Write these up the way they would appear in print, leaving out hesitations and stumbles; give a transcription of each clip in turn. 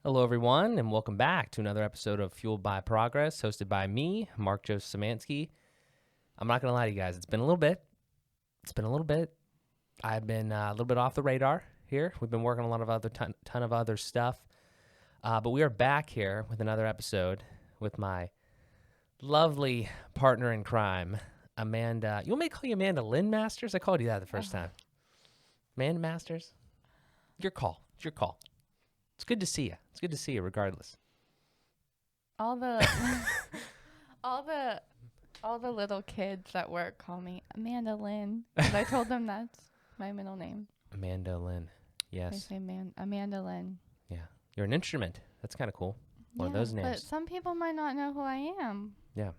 Hello, everyone, and welcome back to another episode of Fueled by Progress, hosted by me, Mark Joseph Szymanski. I'm not going to lie to you guys. It's been a little bit. I've been a little bit off the radar here. We've been working on a lot of other ton of other stuff. But we are back here with another episode with my lovely partner in crime, Amanda. You want me to call you Amanda Lynn Masters? I called you that the first time. Amanda Masters? Your call. It's your call. It's good to see you. It's good to see you regardless. All the all the little kids at work call me Amanda Lynn. 'Cause I told them that's my middle name. Amanda Lynn. They Yes. say Amanda Lynn. Yeah. You're an instrument. That's kind of cool. One of those names. But some people might not know who I am. Yeah.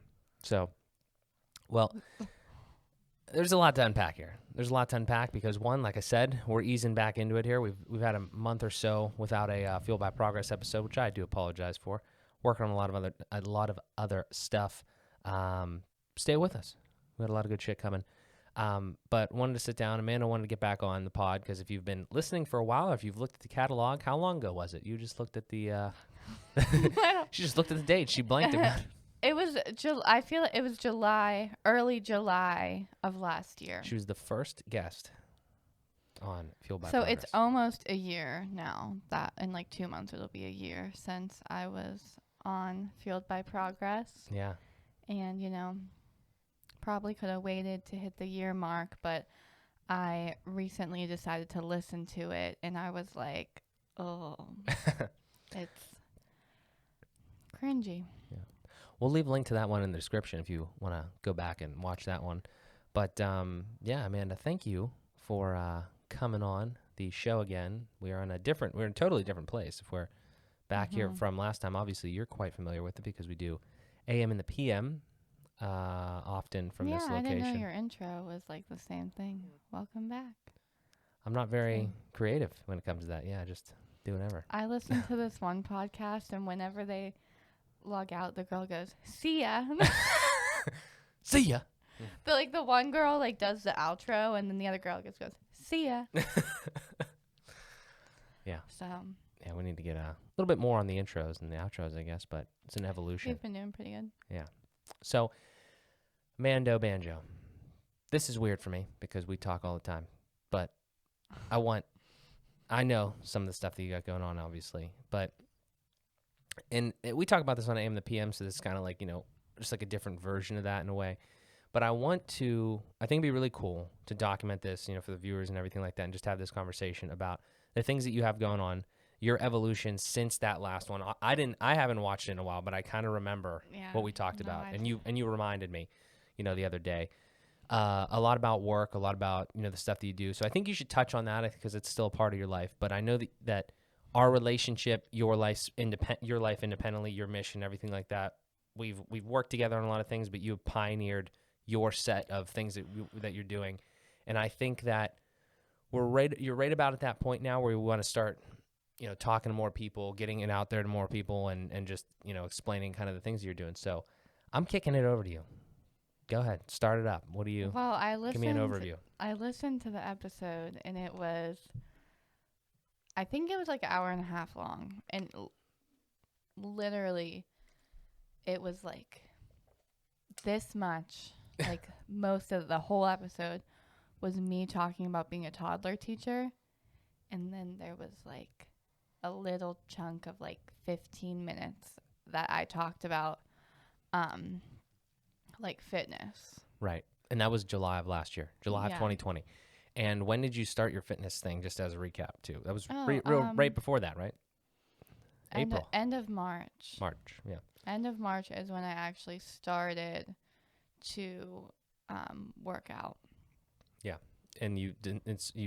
So, well, there's a lot to unpack here. There's a lot to unpack because, one, like I said, we're easing back into it here. We've had a month or so without a Fueled by Progress episode, which I do apologize for. Working on a lot of other stuff. Stay with us. We had a lot of good shit coming. But wanted to sit down. Amanda wanted to get back on the pod because if you've been listening for a while, or if you've looked at the catalog, how long ago was it? You just looked at the. She just looked at the date. She blanked about it. It was I feel it was early July of last year. She was the first guest on Fueled by So Progress. it's almost a year now. That in like 2 months it'll be a year since I was on Fueled by Progress. Yeah. And, probably could have waited to hit the year mark, but I recently decided to listen to it, and I was like, oh, it's cringy. Yeah. We'll leave a link to that one in the description if you want to go back and watch that one. But, yeah, Amanda, thank you for coming on the show again. We're in a totally different place. If we're back here from last time, obviously you're quite familiar with it because we do AM and the PM often from this location. Yeah, I didn't know your intro was like the same thing. Welcome back. I'm not very creative when it comes to that. Yeah, I just do whatever. I listened to this one podcast, and whenever they log out, the girl goes, "See ya." See ya. But the one girl does the outro, and then the other girl just goes, "See ya." Yeah. So. Yeah, we need to get a little bit more on the intros and the outros, I guess, but it's an evolution. You've been doing pretty good. Yeah. So, Mando Banjo. This is weird for me because we talk all the time, but I know some of the stuff that you got going on, obviously, and we talk about this on AM and the PM, so this is kind of just like a different version of that in a way. But I think it'd be really cool to document this, for the viewers and everything like that, and just have this conversation about the things that you have going on, your evolution since that last one. I haven't watched it in a while, but I kind of remember what we talked about, and you reminded me, the other day, a lot about work, a lot about the stuff that you do. So I think you should touch on that because it's still a part of your life. But I know that our relationship, your life independently, your mission, everything like that, we've worked together on a lot of things, but you've pioneered your set of things that you're doing, and I think that you're right about at that point now where we want to start talking to more people, getting it out there to more people, and just, explaining kind of the things you're doing. So I'm kicking it over to you. Go ahead. Start it up. What do you... Well, give me an overview. I listened to the episode, and I think it was like an hour and a half long. And literally, it was like this much. Like most of the whole episode was me talking about being a toddler teacher. And then there was a little chunk of 15 minutes that I talked about fitness. Right. And that was July of last year, July of 2020. And when did you start your fitness thing, just as a recap too? That was right before that, right? April. End of March. March, yeah. End of March is when I actually started to work out. Yeah. And you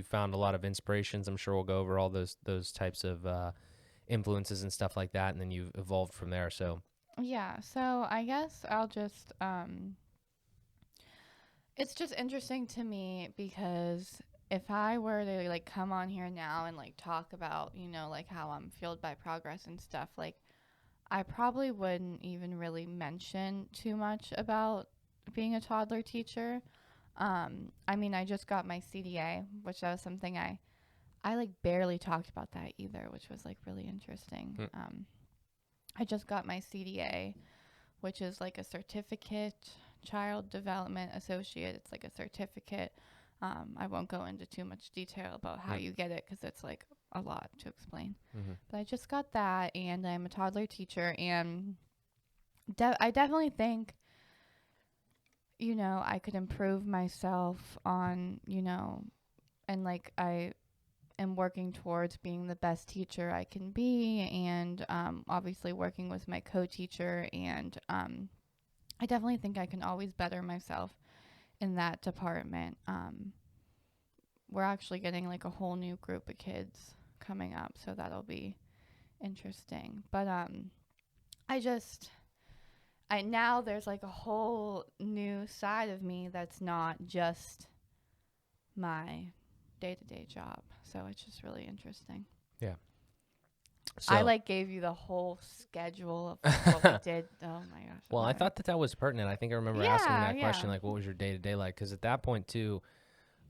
found a lot of inspirations. I'm sure we'll go over all those types of influences and stuff like that, and then you've evolved from there. So yeah, so I guess I'll just it's just interesting to me because if I were to come on here now and talk about how I'm fueled by progress and stuff, I probably wouldn't even really mention too much about being a toddler teacher. I mean, I just got my CDA, which was something I I like barely talked about that either, which was like really interesting. I just got my CDA, which is like a certificate, child development associate. It's like a certificate. I won't go into too much detail about how you get it because it's like a lot to explain. But I just got that, and I'm a toddler teacher, and I definitely think, you know, I could improve myself on, you know, and like I am working towards being the best teacher I can be, and obviously working with my co-teacher, and I definitely think I can always better myself in that department. We're actually getting like a whole new group of kids coming up, so that'll be interesting. But I now there's like a whole new side of me that's not just my day-to-day job. So it's just really interesting. Yeah. So, I like gave you the whole schedule of what we did. Oh my gosh. well, I thought that was pertinent. I think I remember asking that question, like, what was your day to day like? Because at that point too,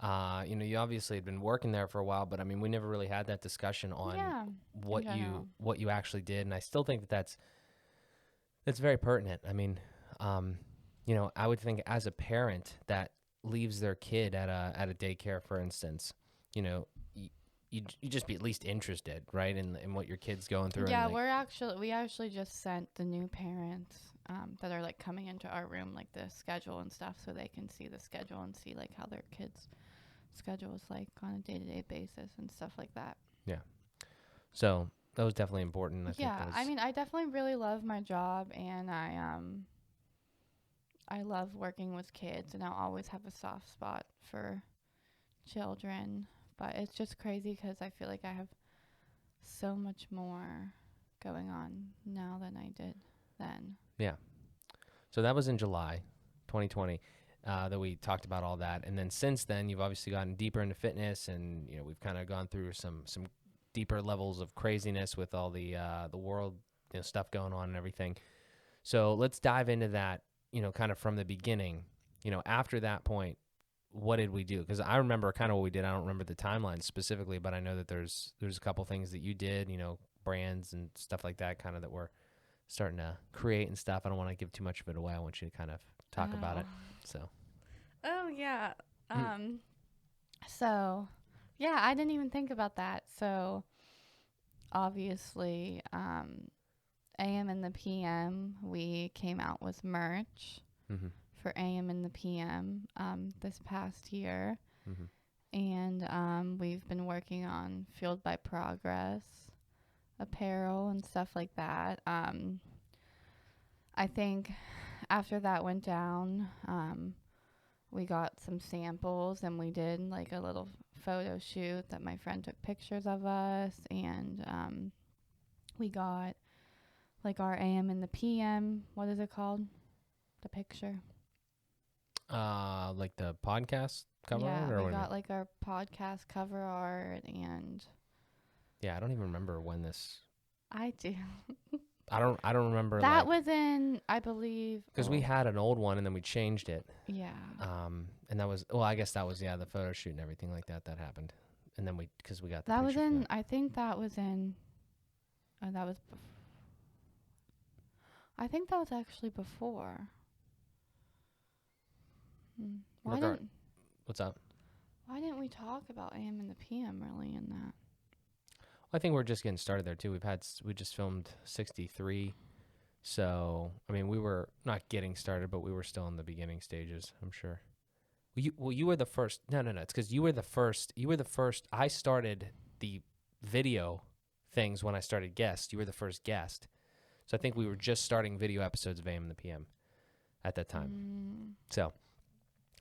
you know, you obviously had been working there for a while, but I mean, we never really had that discussion on what you actually did, and I still think that's very pertinent. I mean, you know, I would think as a parent that leaves their kid at a daycare, for instance, you know, you just be at least interested, right, in what your kid's going through. Yeah, and like, we actually just sent the new parents that are like coming into our room like the schedule and stuff, so they can see the schedule and see like how their kids' schedule is like on a day-to-day basis and stuff like that. Yeah. So that was definitely important. I mean, I definitely really love my job, and I love working with kids, and I'll always have a soft spot for children. But it's just crazy because I feel like I have so much more going on now than I did then. Yeah. So that was in July 2020 that we talked about all that. And then since then, you've obviously gotten deeper into fitness, and, you know, we've kind of gone through some deeper levels of craziness with all the world, you know, stuff going on and everything. So let's dive into that, you know, kind of from the beginning. You know, after that point, what did we do? Because I remember kind of what we did. I don't remember the timeline specifically, but I know that there's a couple things that you did, you know, brands and stuff like that, kind of that we're starting to create and stuff. I don't want to give too much of it away. I want you to kind of talk about it. So. Oh yeah. So yeah, I didn't even think about that. So obviously, AM and the PM, we came out with merch for AM and the PM this past year. And we've been working on Fueled by Progress apparel and stuff like that. I think after that went down, we got some samples, and we did like a little photo shoot that my friend took pictures of us, and we got like our AM and the PM. What is it called? The picture. Like the podcast cover art? Yeah, we got like our podcast cover art, and yeah, I don't even remember when this. I do. I don't remember. That was in, I believe, because we had an old one and then we changed it. Yeah. And that was, well, I guess that was, the photo shoot and everything like that happened, and then because we got the that was in. that. I think that was in. That was. I think that was actually before. What's up? Why didn't we talk about AM and the PM really in that? I think we're just getting started there too. We just filmed 63. So, I mean, we were not getting started, but we were still in the beginning stages, I'm sure. You were the first. No. It's because you were the first. I started the video things when I started guest. You were the first guest. So I think we were just starting video episodes of AM and the PM at that time. So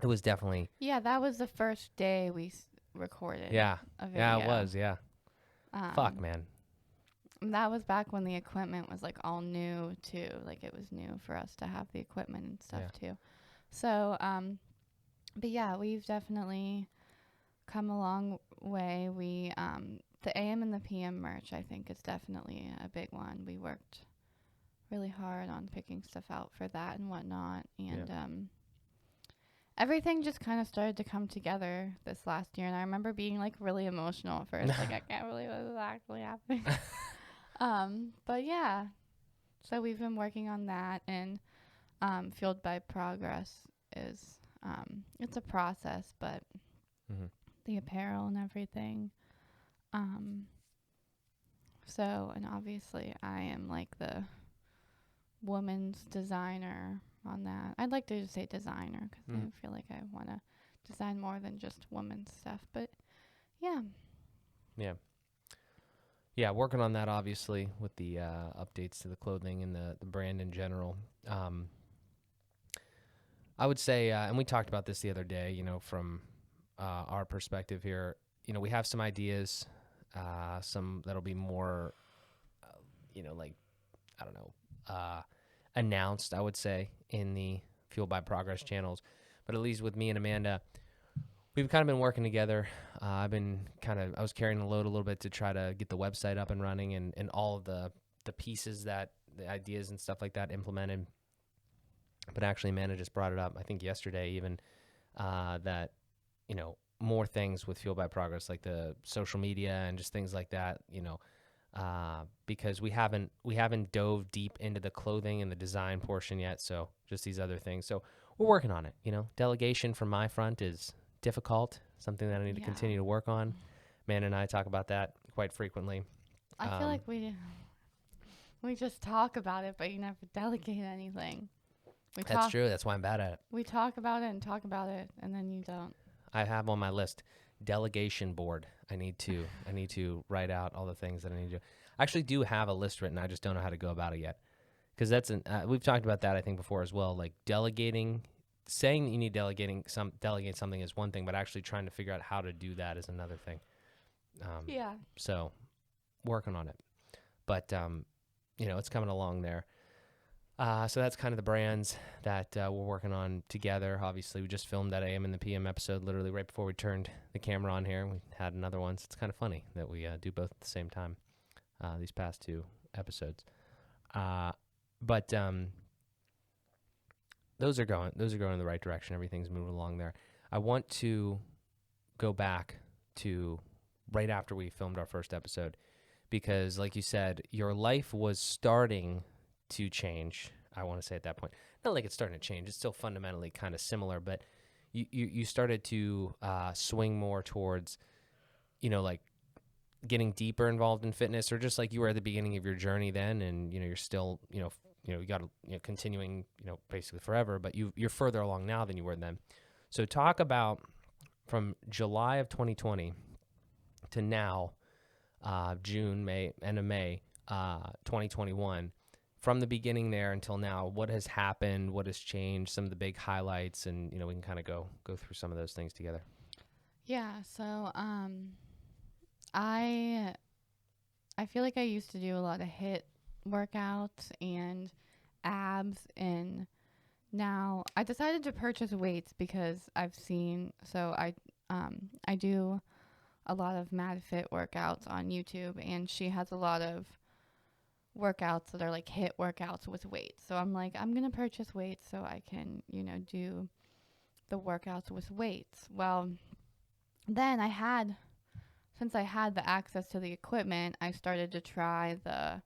it was definitely. Yeah, that was the first day we recorded. Yeah. A video. Yeah, it was. Yeah. Fuck, man. That was back when the equipment was like all new too. Like it was new for us to have the equipment and stuff too. So, but yeah, we've definitely come a long way. We, the AM and the PM merch, I think, is definitely a big one. We worked really hard on picking stuff out for that and whatnot. And, everything just kind of started to come together this last year. And I remember being like really emotional at first. Like, I can't believe this is actually happening. But yeah, so we've been working on that, and Fueled by Progress is, it's a process, but Mhm. the apparel and everything. Um, so, and obviously I am like the woman's designer on that. I'd like to just say designer because Mhm. I feel like I want to design more than just women's stuff. But yeah. Yeah. Yeah, working on that obviously with the updates to the clothing and the brand in general. I would say, and we talked about this the other day, from our perspective here, we have some ideas, some that'll be more, like, I don't know, announced, I would say, in the Fueled by Progress channels. But at least with me and Amanda, we've kind of been working together. I was carrying the load a little bit to try to get the website up and running and all of the pieces the ideas and stuff like that implemented. But actually, Amanda just brought it up, I think yesterday even, that, more things with Fueled by Progress, like the social media and just things like that, because we haven't dove deep into the clothing and the design portion yet. So just these other things. So we're working on it. Delegation from my front is difficult, something that I need to continue to work on. Man and I talk about that quite frequently. I feel like we just talk about it, but you never delegate anything. That's true. That's why I'm bad at it. We talk about it, and then you don't. I have on my list delegation board. I need to write out all the things that I need to do. I actually do have a list written. I just don't know how to go about it yet. Because we've talked about that, I think, before as well. Like delegating, saying that you need delegate something is one thing, but actually trying to figure out how to do that is another thing. So working on it, but it's coming along there. So that's kind of the brands that we're working on together. Obviously, we just filmed that AM and the PM episode literally right before we turned the camera on here. We had another one, so it's kind of funny that we do both at the same time these past two episodes. But those are going in the right direction. Everything's moving along there. I want to go back to right after we filmed our first episode because, like you said, your life was starting to change. I want to say at that point, not like it's starting to change. It's still fundamentally kind of similar, but you started to swing more towards, like getting deeper involved in fitness, or just like you were at the beginning of your journey then, and you're still, you got to continuing, basically forever, but you're further along now than you were then. So talk about from July of 2020 to now, June, May, end of May, 2021. From the beginning there until now, what has happened? What has changed? Some of the big highlights, and we can kind of go through some of those things together. Yeah. So I feel like I used to do a lot of HIIT workouts and abs, and now I decided to purchase weights because I've seen. So I do a lot of MadFit workouts on YouTube, and she has a lot of workouts that are like HIIT workouts with weights. So I'm like, I'm going to purchase weights so I can, do the workouts with weights. Well, then since I had the access to the equipment, I started to try the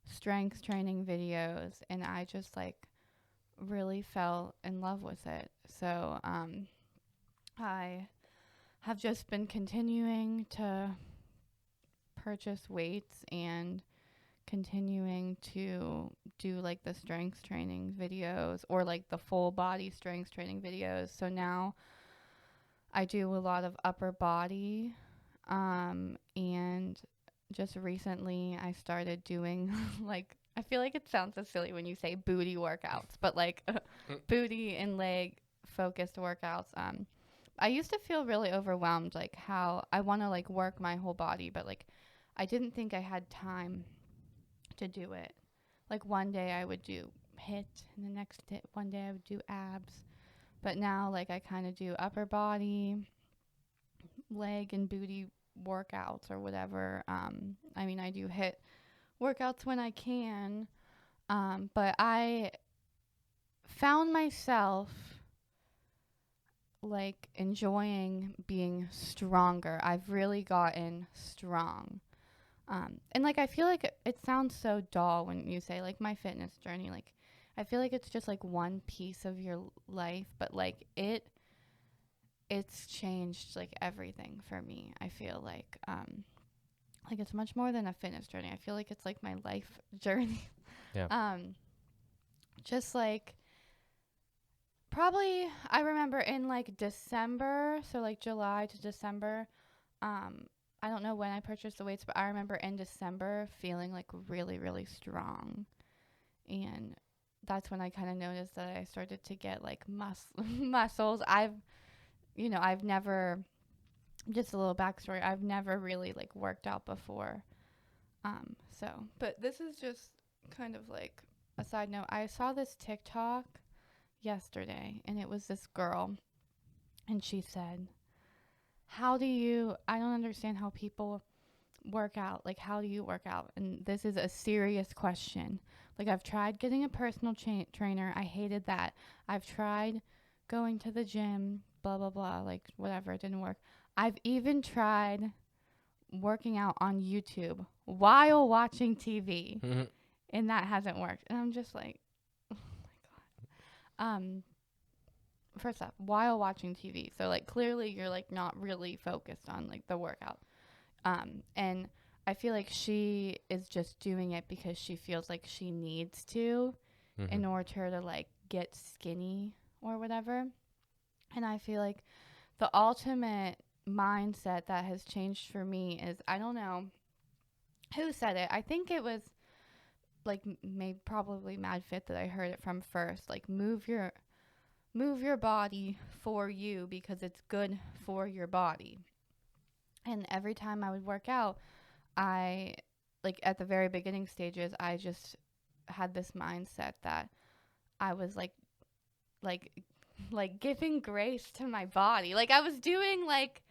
strength training videos, and I just like really fell in love with it. So I have just been continuing to purchase weights and continuing to do like the strength training videos or like the full body strength training videos. So now I do a lot of upper body, and just recently I started doing like, I feel like it sounds so silly when you say booty workouts, but like booty and leg focused workouts. I used to feel really overwhelmed, like how I want to like work my whole body, but like I didn't think I had time to do it. Like one day I would do HIIT, and the next day, one day I would do abs. But now like I kind of do upper body, leg and booty workouts or whatever. I mean, I do HIIT workouts when I can. But I found myself like enjoying being stronger. I've really gotten strong. And like I feel like it sounds so dull when you say like my fitness journey. Like I feel like it's just like one piece of your life, but like it's changed like everything for me. I feel like it's much more than a fitness journey. I feel like it's like my life journey. Yeah. Just like probably I remember in like December, so like July to December, I don't know when I purchased the weights, but I remember in December feeling like really, really strong. And that's when I kind of noticed that I started to get like muscles. I've never, just a little backstory, I've never really like worked out before. But this is just kind of like a side note. I saw this TikTok yesterday, and it was this girl, and she said, I don't understand how people work out. Like, how do you work out? And this is a serious question. Like, I've tried getting a personal trainer. I hated that. I've tried going to the gym, blah, blah, blah, like, whatever. It didn't work. I've even tried working out on YouTube while watching TV, Mm-hmm. and that hasn't worked. And I'm just like, oh my God. First off, while watching TV. So like clearly you're like not really focused on like the workout. And I feel like she is just doing it because she feels like she needs to in order to like get skinny or whatever. And I feel like the ultimate mindset that has changed for me is, I don't know who said it. I think it was like maybe probably Mad Fit that I heard it from first. Like move your body for you because it's good for your body. And every time I would work out, I, like at the very beginning stages, I just had this mindset that I was like like giving grace to my body. Like I was doing like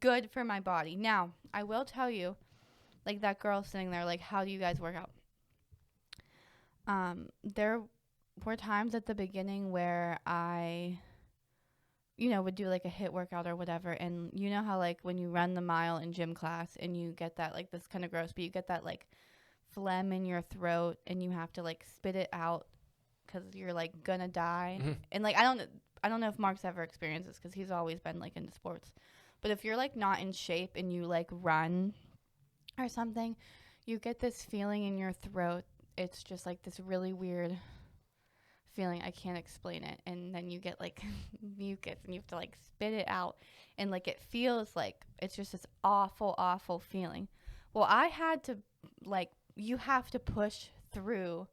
good for my body. Now, I will tell you, like that girl sitting there, like, how do you guys work out? There were times at the beginning where I, would do like a HIIT workout or whatever. And you know how like when you run the mile in gym class and you get that, like, this kind of gross, but you get that like phlegm in your throat and you have to like spit it out because you're like gonna die. And like, I don't know if Mark's ever experienced this because he's always been like into sports. But if you're like not in shape and you like run or something, you get this feeling in your throat. It's just like this really weird feeling. I can't explain it. And then you get like mucus and you have to like spit it out. And like it feels like it's just this awful, awful feeling. Well, I had to like, you have to push through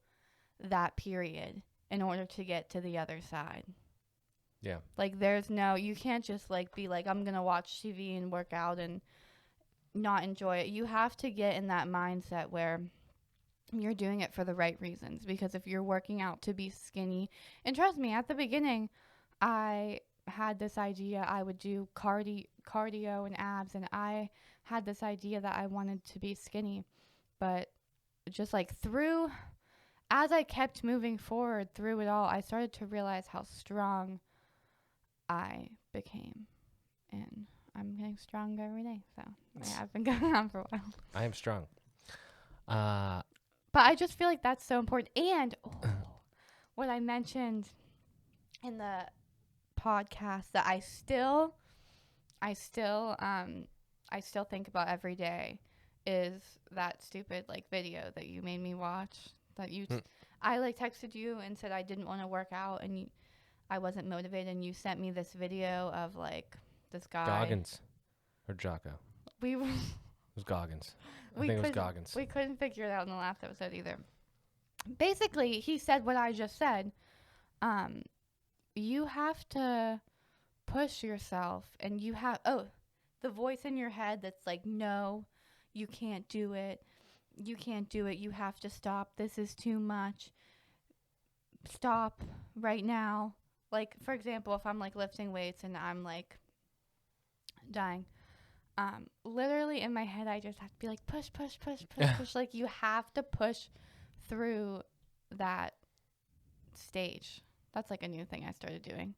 that period in order to get to the other side. Yeah. Like you can't just like be like, I'm going to watch TV and work out and not enjoy it. You have to get in that mindset where you're doing it for the right reasons. Because if you're working out to be skinny, and trust me, at the beginning, I had this idea I would do cardio and abs, and I had this idea that I wanted to be skinny. But just like as I kept moving forward through it all, I started to realize how strong I became. And I'm getting stronger every day. So I've been going on for a while. I am strong. But I just feel like that's so important. And what I mentioned in the podcast that I still think about every day is that stupid like video that you made me watch. That I like texted you and said I didn't want to work out and I wasn't motivated, and you sent me this video of like this guy. Goggins or Jocko? It was Goggins. I think it was Goggins. We couldn't figure it out in the last episode either. Basically, he said what I just said. You have to push yourself, and you have the voice in your head that's like, no, you can't do it. You can't do it. You have to stop. This is too much. Stop right now. Like, for example, if I'm like lifting weights and I'm like dying, literally in my head, I just have to be like, push, push, push, push, push. Like, you have to push through that stage. That's like a new thing I started doing.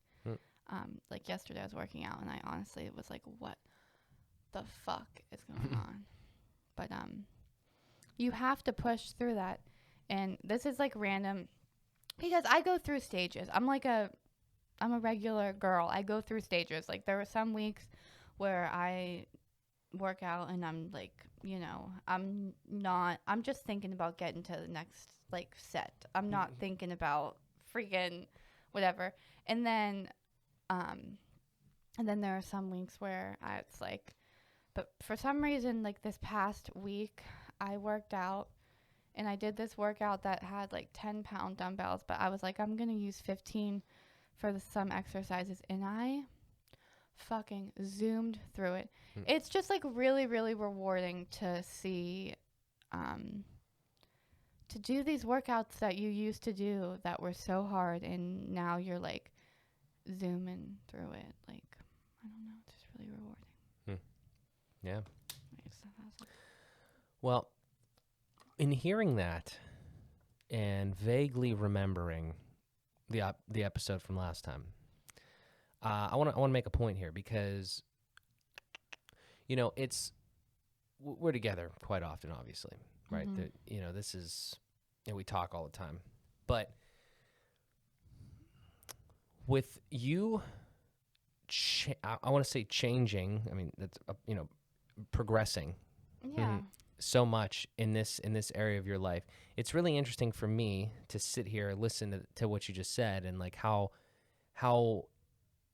Like yesterday I was working out and I honestly was like, what the fuck is going on? But you have to push through that. And this is like random because I go through stages. I'm a regular girl. I go through stages. Like there are some weeks where I work out and I'm like, I'm just thinking about getting to the next like set. I'm not thinking about freaking whatever. And then there are some weeks where it's like, but for some reason, like this past week, I worked out and I did this workout that had like 10-pound dumbbells, but I was like, I'm going to use 15 for some exercises. And I fucking zoomed through it. It's just like really, really rewarding to see, to do these workouts that you used to do that were so hard. And now you're like zooming through it. Like, I don't know. It's just really rewarding. Yeah. Well, in hearing that and vaguely remembering the episode from last time, I want to make a point here because, we're together quite often, obviously, right? Mm-hmm. This is, we talk all the time, but with you, I want to say changing. I mean, that's progressing. Yeah. So much in this area of your life. It's really interesting for me to sit here, listen to what you just said, and like how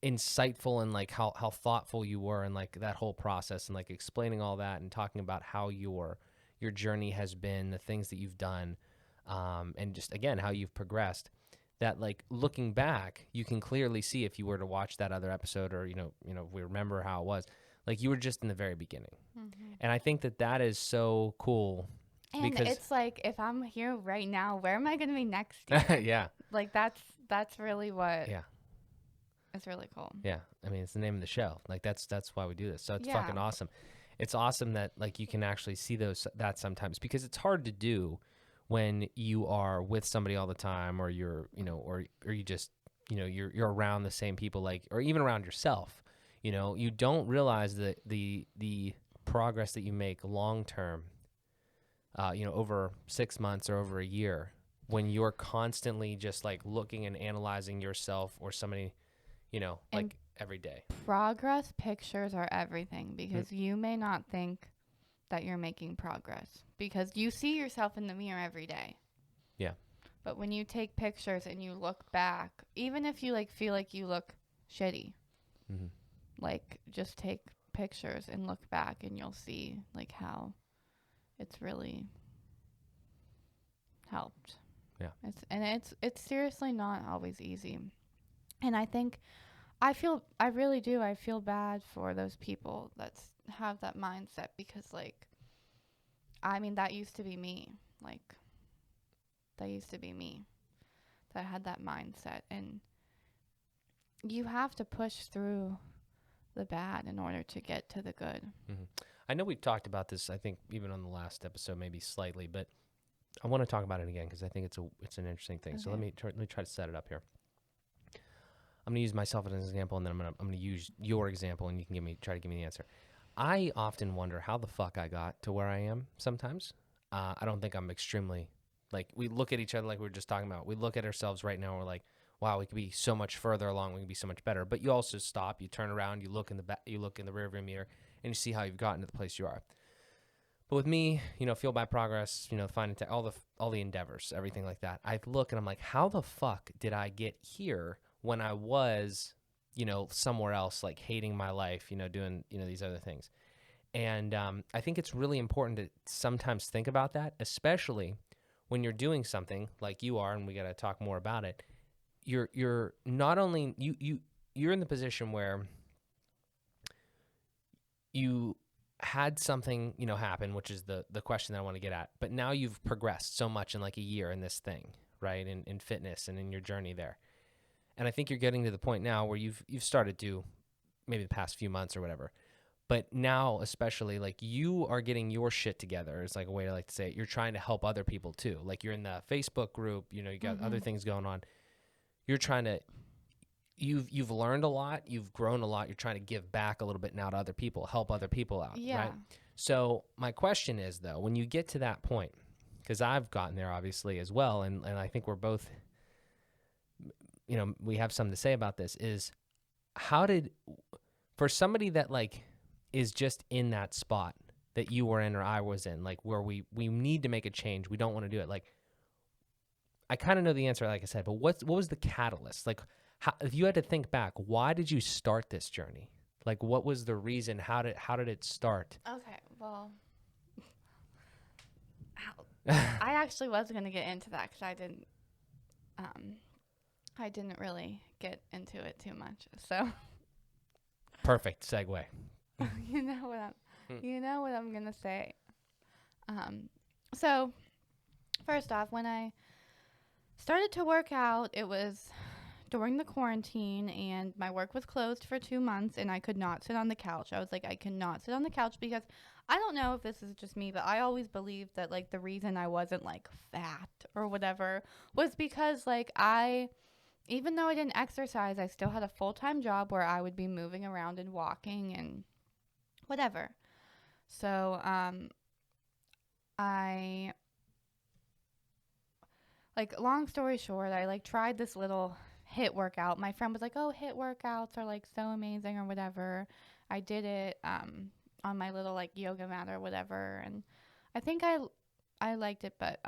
insightful and like how thoughtful you were, and like that whole process, and like explaining all that and talking about how your journey has been, the things that you've done, and just again how you've progressed. That like looking back, you can clearly see if you were to watch that other episode, or we remember how it was. Like you were just in the very beginning. Mm-hmm. And I think that is so cool. And because it's like, if I'm here right now, where am I going to be next year? Yeah. Like that's really what. Yeah. It's really cool. Yeah. I mean, it's the name of the show. Like that's why we do this. So it's Yeah. fucking awesome. It's awesome that like you can actually see that sometimes, because it's hard to do when you are with somebody all the time, or you're, or you just, you're around the same people, like, or even around yourself. You don't realize that the progress that you make long term, over 6 months or over a year, when you're constantly just like looking and analyzing yourself or somebody, like every day. Progress pictures are everything, because you may not think that you're making progress because you see yourself in the mirror every day. Yeah. But when you take pictures and you look back, even if you like feel like you look shitty, like just take pictures and look back and you'll see like how it's really helped. Yeah. It's seriously not always easy. And I think I really do. I feel bad for those people that have that mindset, because like, I mean, that used to be me. Like, that used to be me that had that mindset. And you have to push through the bad in order to get to the good. I know we've talked about this, I think even on the last episode, maybe slightly, but I want to talk about it again because I think it's an interesting thing. Okay. So let me try to set it up here. I'm going to use myself as an example, and then I'm going to use your example, and you can try to give me the answer. I often wonder how the fuck I got to where I am sometimes. I don't think I'm extremely, like, we look at each other like we were just talking about. We look at ourselves right now and we're like, wow, we could be so much further along. We could be so much better. But you also stop, you turn around, you look in the rearview mirror, and you see how you've gotten to the place you are. But with me, fueled by progress, finding all the endeavors, everything like that, I look and I'm like, how the fuck did I get here when I was, somewhere else, like hating my life, doing, these other things. And I think it's really important to sometimes think about that, especially when you're doing something like you are, and we got to talk more about it. You're not only, you're in the position where you had something, happen, which is the question that I want to get at, but now you've progressed so much in like a year in this thing, right? In fitness and in your journey there. And I think you're getting to the point now where you've started to, maybe the past few months or whatever, but now especially, like, you are getting your shit together. It's like a way I like to say it. You're trying to help other people too. Like, you're in the Facebook group, you got other things going on. You're trying to you've learned a lot, you've grown a lot, you're trying to give back a little bit now to other people, help other people out, Yeah. right? So my question is, though, when you get to that point, because I've gotten there obviously as well, and I think we're both, we have something to say about this, is how did, for somebody that like is just in that spot that you were in or I was in, like where we need to make a change, we don't want to do it, like I kind of know the answer, like I said, but what was the catalyst? Like, if you had to think back, why did you start this journey? Like, what was the reason? How did it start? Okay, well, I actually was going to get into that because I didn't really get into it too much. So Perfect segue. you know what I'm going to say. So first off, when I started to work out, it was during the quarantine, and my work was closed for 2 months, and I could not sit on the couch. I was like, I cannot sit on the couch, because I don't know if this is just me, but I always believed that like the reason I wasn't like fat or whatever was because like even though I didn't exercise, I still had a full-time job where I would be moving around and walking and whatever. So I like, long story short, I like tried this little HIIT workout. My friend was like, "Oh, HIIT workouts are like so amazing," or whatever. I did it on my little like yoga mat or whatever, and I think I liked it. But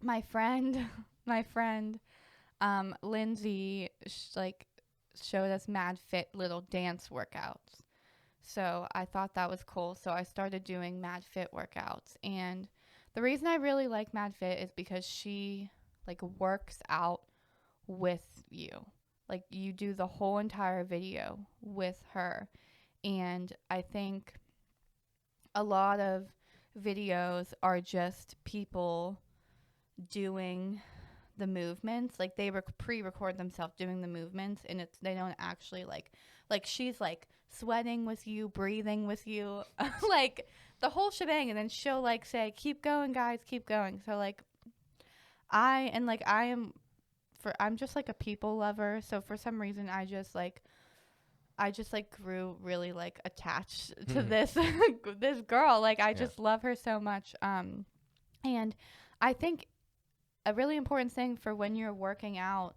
my friend my friend Lindsay like showed us Mad Fit little dance workouts. So I thought that was cool. So I started doing Mad Fit workouts, and the reason I really like Mad Fit is because she like works out with you. Like, you do the whole entire video with her. And I think a lot of videos are just people doing the movements. Like, they pre-record themselves doing the movements, and they don't actually like she's like sweating with you, breathing with you, like the whole shebang, and then she'll like say, "Keep going, guys, keep going." So like I'm just like a people lover, so for some reason I just like grew really like attached to this this girl. Like, I just love her so much. And I think a really important thing for when you're working out,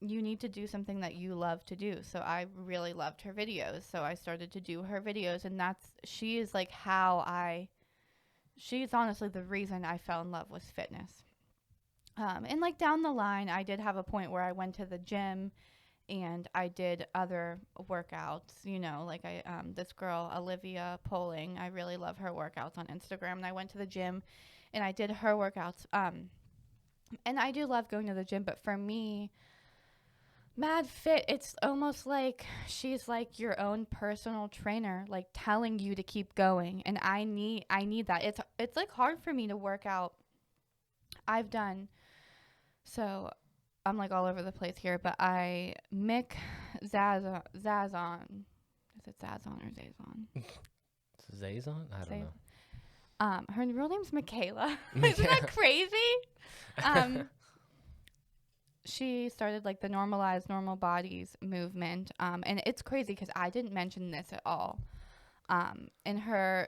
you need to do something that you love to do. So I really loved her videos, so I started to do her videos, and she is like she's honestly the reason I fell in love with fitness. And like down the line, I did have a point where I went to the gym and I did other workouts, like this girl, Olivia Poling, I really love her workouts on Instagram, and I went to the gym and I did her workouts. And I do love going to the gym, but for me, Mad Fit, it's almost like she's like your own personal trainer, like telling you to keep going. And I need that. It's like hard for me to work out. So I'm like all over the place here, but Mick Zazon. Is it Zazon or Zazon? Zazon? I don't know. Her real name's Michaela. Isn't that crazy? She started like the Normalized Normal Bodies movement. And it's crazy because I didn't mention this at all.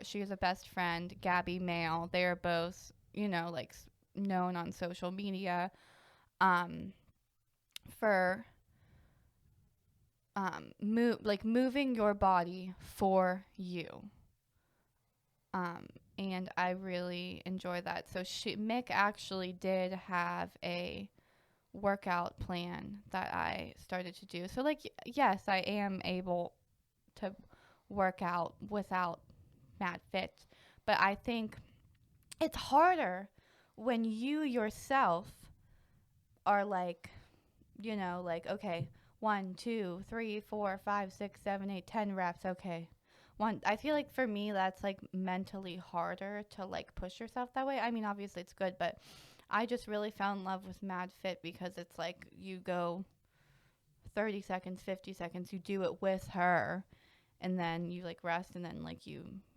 She was a best friend, Gabby Mail. They are both, like known on social media for moving your body for you. And I really enjoy that. So Mick actually did have a workout plan that I started to do. So like, yes, I am able to work out without Mad Fit, but I think it's harder when you yourself are like, like, okay, 1, 2, 3, 4, 5, 6, 7, 8, 10 reps. Okay. I feel like for me, that's like mentally harder to like push yourself that way. I mean, obviously it's good, but I just really fell in love with Mad Fit because it's like you go 30 seconds, 50 seconds, you do it with her, and then you like rest, and then like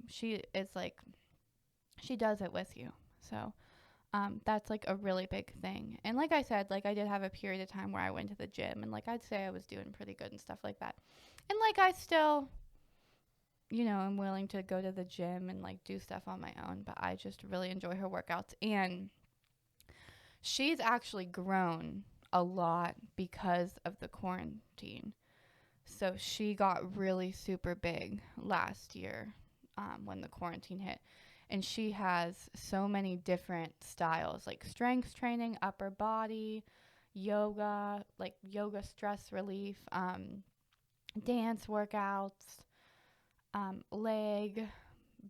she does it with you. So That's like a really big thing. And like I said, like I did have a period of time where I went to the gym, and like I'd say I was doing pretty good and stuff like that. And like I still, am willing to go to the gym and like do stuff on my own, but I just really enjoy her workouts. And she's actually grown a lot because of the quarantine. So she got really super big last year, when the quarantine hit. And she has so many different styles, like strength training, upper body, yoga, like yoga stress relief, dance workouts, leg,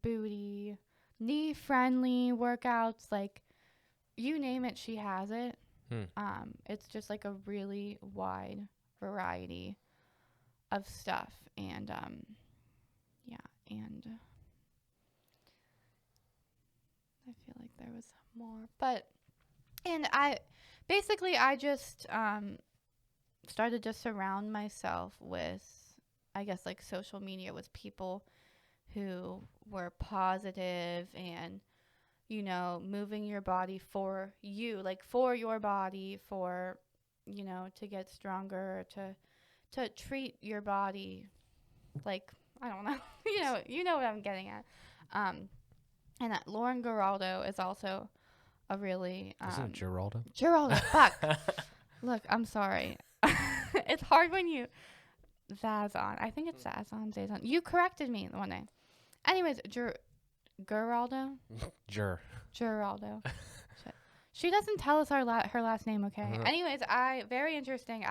booty, knee friendly workouts, like you name it, she has it. It's just like a really wide variety of stuff. And yeah, and I feel like there was more, but and I just started to surround myself with, I guess, like social media with people who were positive and moving your body for you, like for your body, for to get stronger, to treat your body like, I don't know. you know what I'm getting at. And that Lauren Geraldo is also a really Isn't it Geraldo? Geraldo, fuck. Look, I'm sorry. It's hard when you Zazon. I think it's Zazon, Zazon. You corrected me one day. Anyways, Geraldo? Geraldo. Shit. She doesn't tell us her last name, okay? Anyways, very interesting.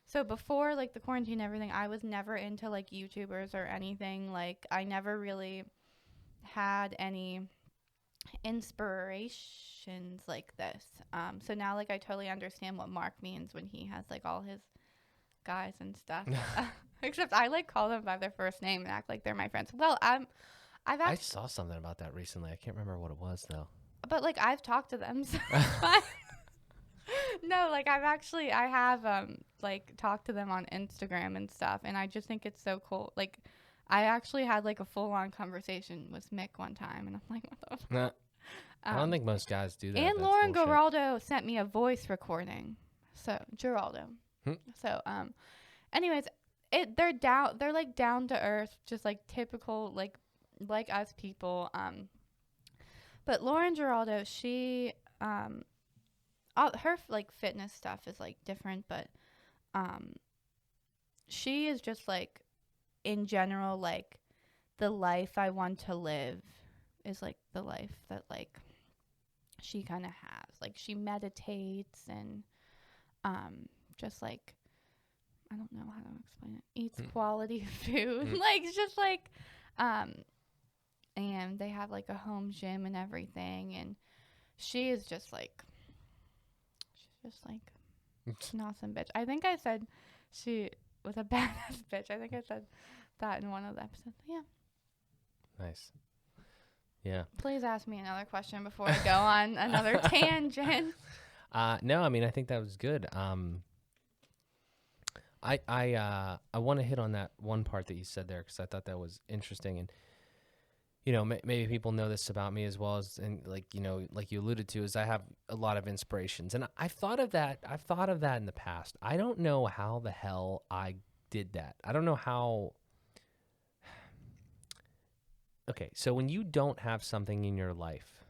So before like the quarantine and everything, I was never into like YouTubers or anything. Like I never really had any inspirations like this. So now like I totally understand what Mark means when he has like all his guys and stuff. Except I like call them by their first name and act like they're my friends. Well, I saw something about that recently. I can't remember what it was though. But like I've talked to them. So no, like I have like talked to them on Instagram and stuff, and I just think it's so cool. Like I actually had like a full-on conversation with Mick one time, and I'm like, what the fuck? Nah, I don't think most guys do that. And That's Lauren bullshit. Geraldo sent me a voice recording. So Geraldo. So anyways, they're like down to earth, just like typical like us people. But Lauren Geraldo, she her like fitness stuff is like different, but she is just like in general, like the life I want to live is like the life that like she kind of has. Like she meditates and just like, I don't know how to explain it, eats quality food. Like it's just like and they have like a home gym and everything, and she is just like, she's just like an awesome bitch. I think I said she was a badass bitch. I think I said that in one of the episodes. Yeah. Nice. Yeah. Please ask me another question before I go on another tangent. No, I mean I think that was good. I want to hit on that one part that you said there because I thought that was interesting, and maybe people know this about me as well as, and like like you alluded to, is I have a lot of inspirations, and I've thought of that in the past. I don't know how the hell I did that. I don't know how. Okay, so when you don't have something in your life,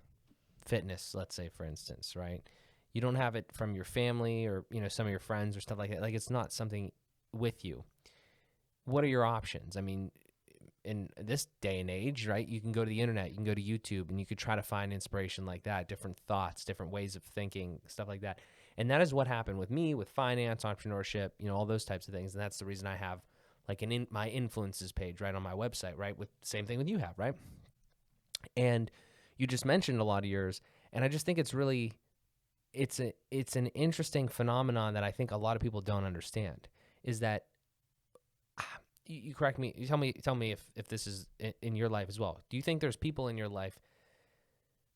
fitness, let's say for instance, right? You don't have it from your family or some of your friends or stuff like that. Like it's not something with you. What are your options? I mean, in this day and age, right, you can go to the internet, you can go to YouTube, and you could try to find inspiration like that, different thoughts, different ways of thinking, stuff like that. And that is what happened with me, with finance, entrepreneurship, all those types of things. And that's the reason I have like my influences page right on my website, right? With same thing with you have, right? And you just mentioned a lot of yours, and I just think it's really, it's an interesting phenomenon that I think a lot of people don't understand, is that you correct me. You tell me if this is in your life as well. Do you think there's people in your life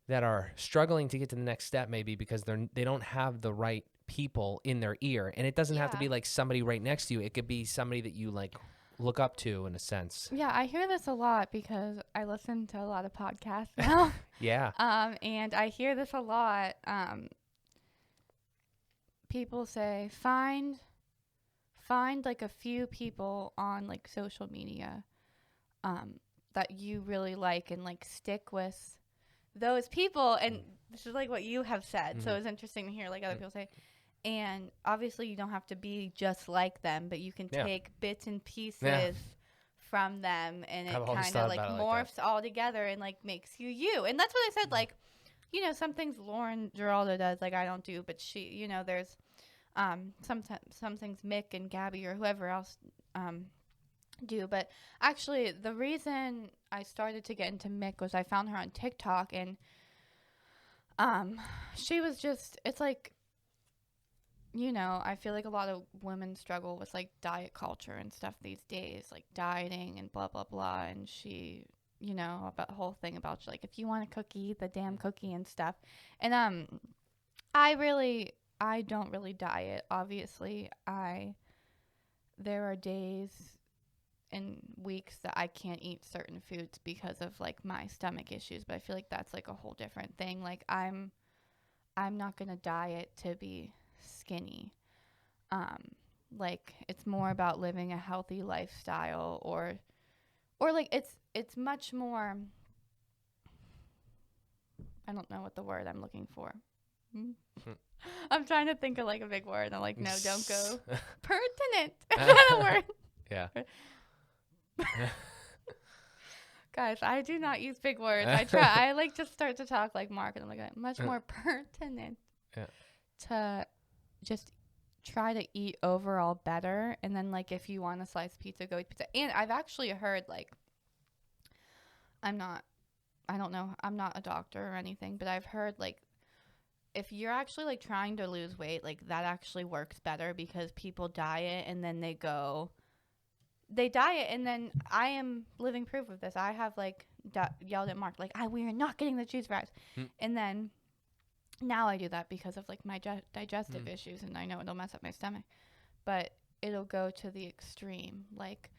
that are struggling to get to the next step, maybe because they don't have the right people in their ear? And it doesn't have to be like somebody right next to you. It could be somebody that you like look up to in a sense. Yeah, I hear this a lot because I listen to a lot of podcasts now. Yeah. And I hear this a lot. People say find like a few people on like social media that you really like and like stick with those people. And this is like what you have said. So it's interesting to hear like other people say. And obviously you don't have to be just like them, but you can take bits and pieces from them, and it kind of like morphs all together and like makes you you. And that's what I said, like, you know, some things Lauren Geraldo does, like I don't do, but she, you know, there's sometimes some things Mick and Gabby or whoever else do. But actually the reason I started to get into Mick was I found her on TikTok, and she was just, it's like, you know, I feel like a lot of women struggle with like diet culture and stuff these days, like dieting and blah, blah, blah. And she, you know, about the whole thing about like, if you want a cookie, eat the damn cookie and stuff. And I don't really diet. Obviously, there are days and weeks that I can't eat certain foods because of like my stomach issues. But I feel like that's like a whole different thing. Like I'm not gonna diet to be skinny. Like it's more about living a healthy lifestyle, or like it's much more, I don't know what the word I'm looking for. I'm trying to think of like a big word. I'm like, no, don't go. Pertinent. Is that a word? Yeah. Guys, I do not use big words. I try. I like just start to talk like Mark, and I'm like, much more pertinent to just try to eat overall better. And then like if you want a slice pizza, go eat pizza. And I've actually heard, like, I don't know, I'm not a doctor or anything, but I've heard like if you're actually like trying to lose weight, like that actually works better, because people diet and then they diet, and then I am living proof of this. I have like yelled at Mark like, we are not getting the cheese fries. And then now I do that because of like my digestive issues, and I know it'll mess up my stomach, but it'll go to the extreme. Like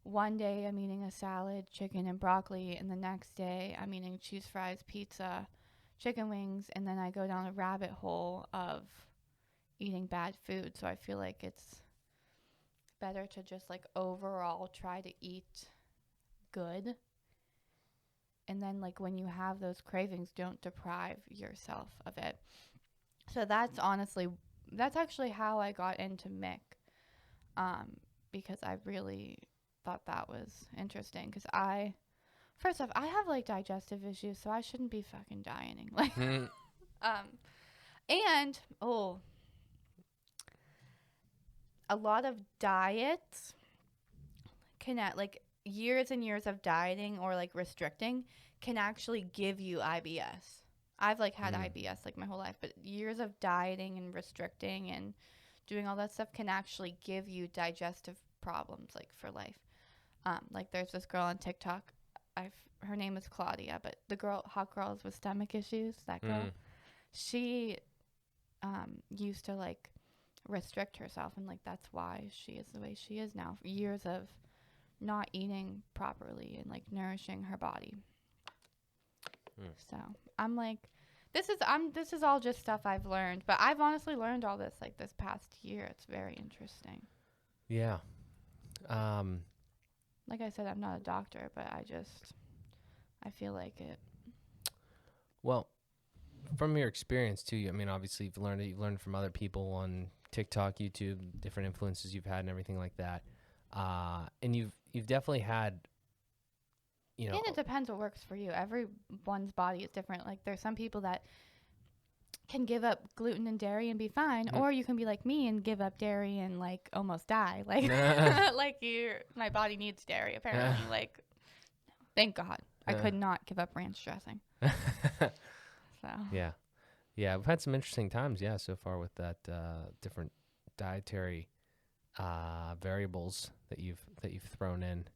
one day I'm eating a salad, chicken and broccoli, and the next day I'm eating cheese fries, pizza, chicken wings, and then I go down a rabbit hole of eating bad food. So I feel like it's better to just like overall try to eat good. And then like when you have those cravings, don't deprive yourself of it. So that's actually how I got into Mick. Because I really thought that was interesting, because first off, I have like digestive issues, so I shouldn't be fucking dieting. Like, and a lot of diets like years and years of dieting or like restricting can actually give you IBS. I've like had IBS like my whole life, but years of dieting and restricting and doing all that stuff can actually give you digestive problems like for life. Like there's this girl on TikTok, her name is Claudia, but the hot girls with stomach issues, that girl, she used to like restrict herself, and like that's why she is the way she is now. Years of not eating properly and like nourishing her body. So I'm like, this is all just stuff I've learned, but I've honestly learned all this like this past year. It's very interesting. Yeah. Like I said, I'm not a doctor, but I feel like it. Well, from your experience too, I mean, obviously you've learned from other people on TikTok, YouTube, different influences you've had and everything like that. And you've definitely had, you know. And it depends what works for you. Everyone's body is different. Like there's some people that can give up gluten and dairy and be fine, or you can be like me and give up dairy and like almost die. Like like my body needs dairy apparently. Like thank God I could not give up ranch dressing. So yeah, we've had some interesting times so far with that different dietary variables that you've thrown in.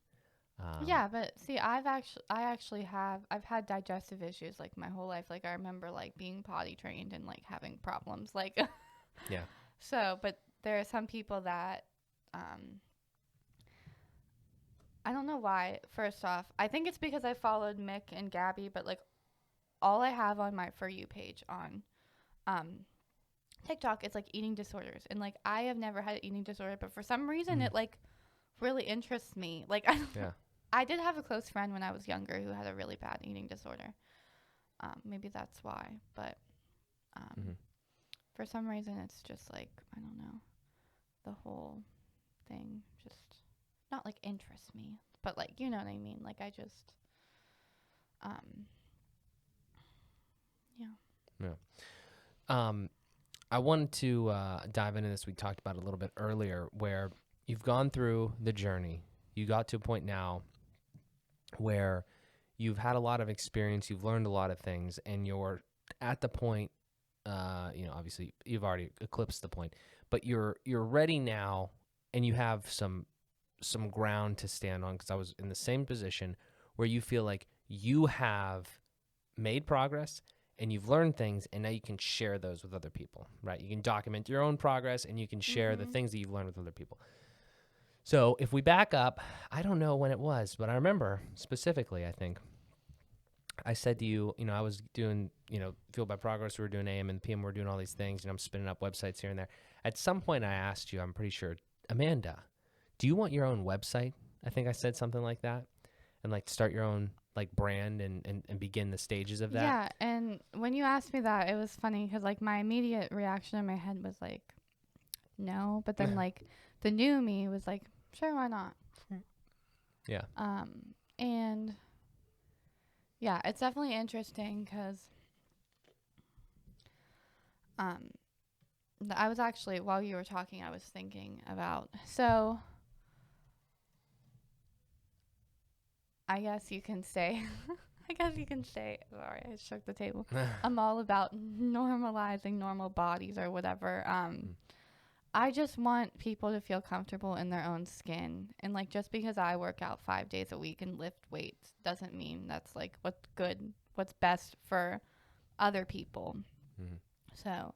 Yeah, but see, I've had digestive issues like my whole life. Like I remember like being potty trained and like having problems like yeah. So, but there are some people that I don't know why. First off, I think it's because I followed Mick and Gabby, but like all I have on my For You page on um TikTok is like eating disorders, and like I have never had an eating disorder, but for some reason it like really interests me. Like Yeah. I did have a close friend when I was younger who had a really bad eating disorder. Maybe that's why, but for some reason it's just like I don't know, the whole thing just not like interests me, but like you know what I mean. Like I just yeah. Yeah. I wanted to dive into this. We talked about it a little bit earlier, where you've gone through the journey. You got to a point now where you've had a lot of experience, you've learned a lot of things, and you're at the point. Obviously, you've already eclipsed the point, but you're ready now, and you have some ground to stand on. Because I was in the same position where you feel like you have made progress and you've learned things, and now you can share those with other people, right? You can document your own progress, and you can share the things that you've learned with other people. So if we back up, I don't know when it was, but I remember specifically, I think I said to you, I was doing, Fueled by Progress, we were doing AM and PM, we were doing all these things, and I'm spinning up websites here and there. At some point I asked you, I'm pretty sure, Amanda, do you want your own website? I think I said something like that, and like start your own like brand and begin the stages of that. Yeah, and when you asked me that, it was funny because like my immediate reaction in my head was like, no, but then like the new me was like, sure, why not? Yeah. And yeah, it's definitely interesting because I was actually, while you were talking, I was thinking about, so I guess you can say, sorry, I shook the table. I'm all about normalizing normal bodies or whatever. I just want people to feel comfortable in their own skin. And like, just because I work out 5 days a week and lift weights doesn't mean that's like what's best for other people. So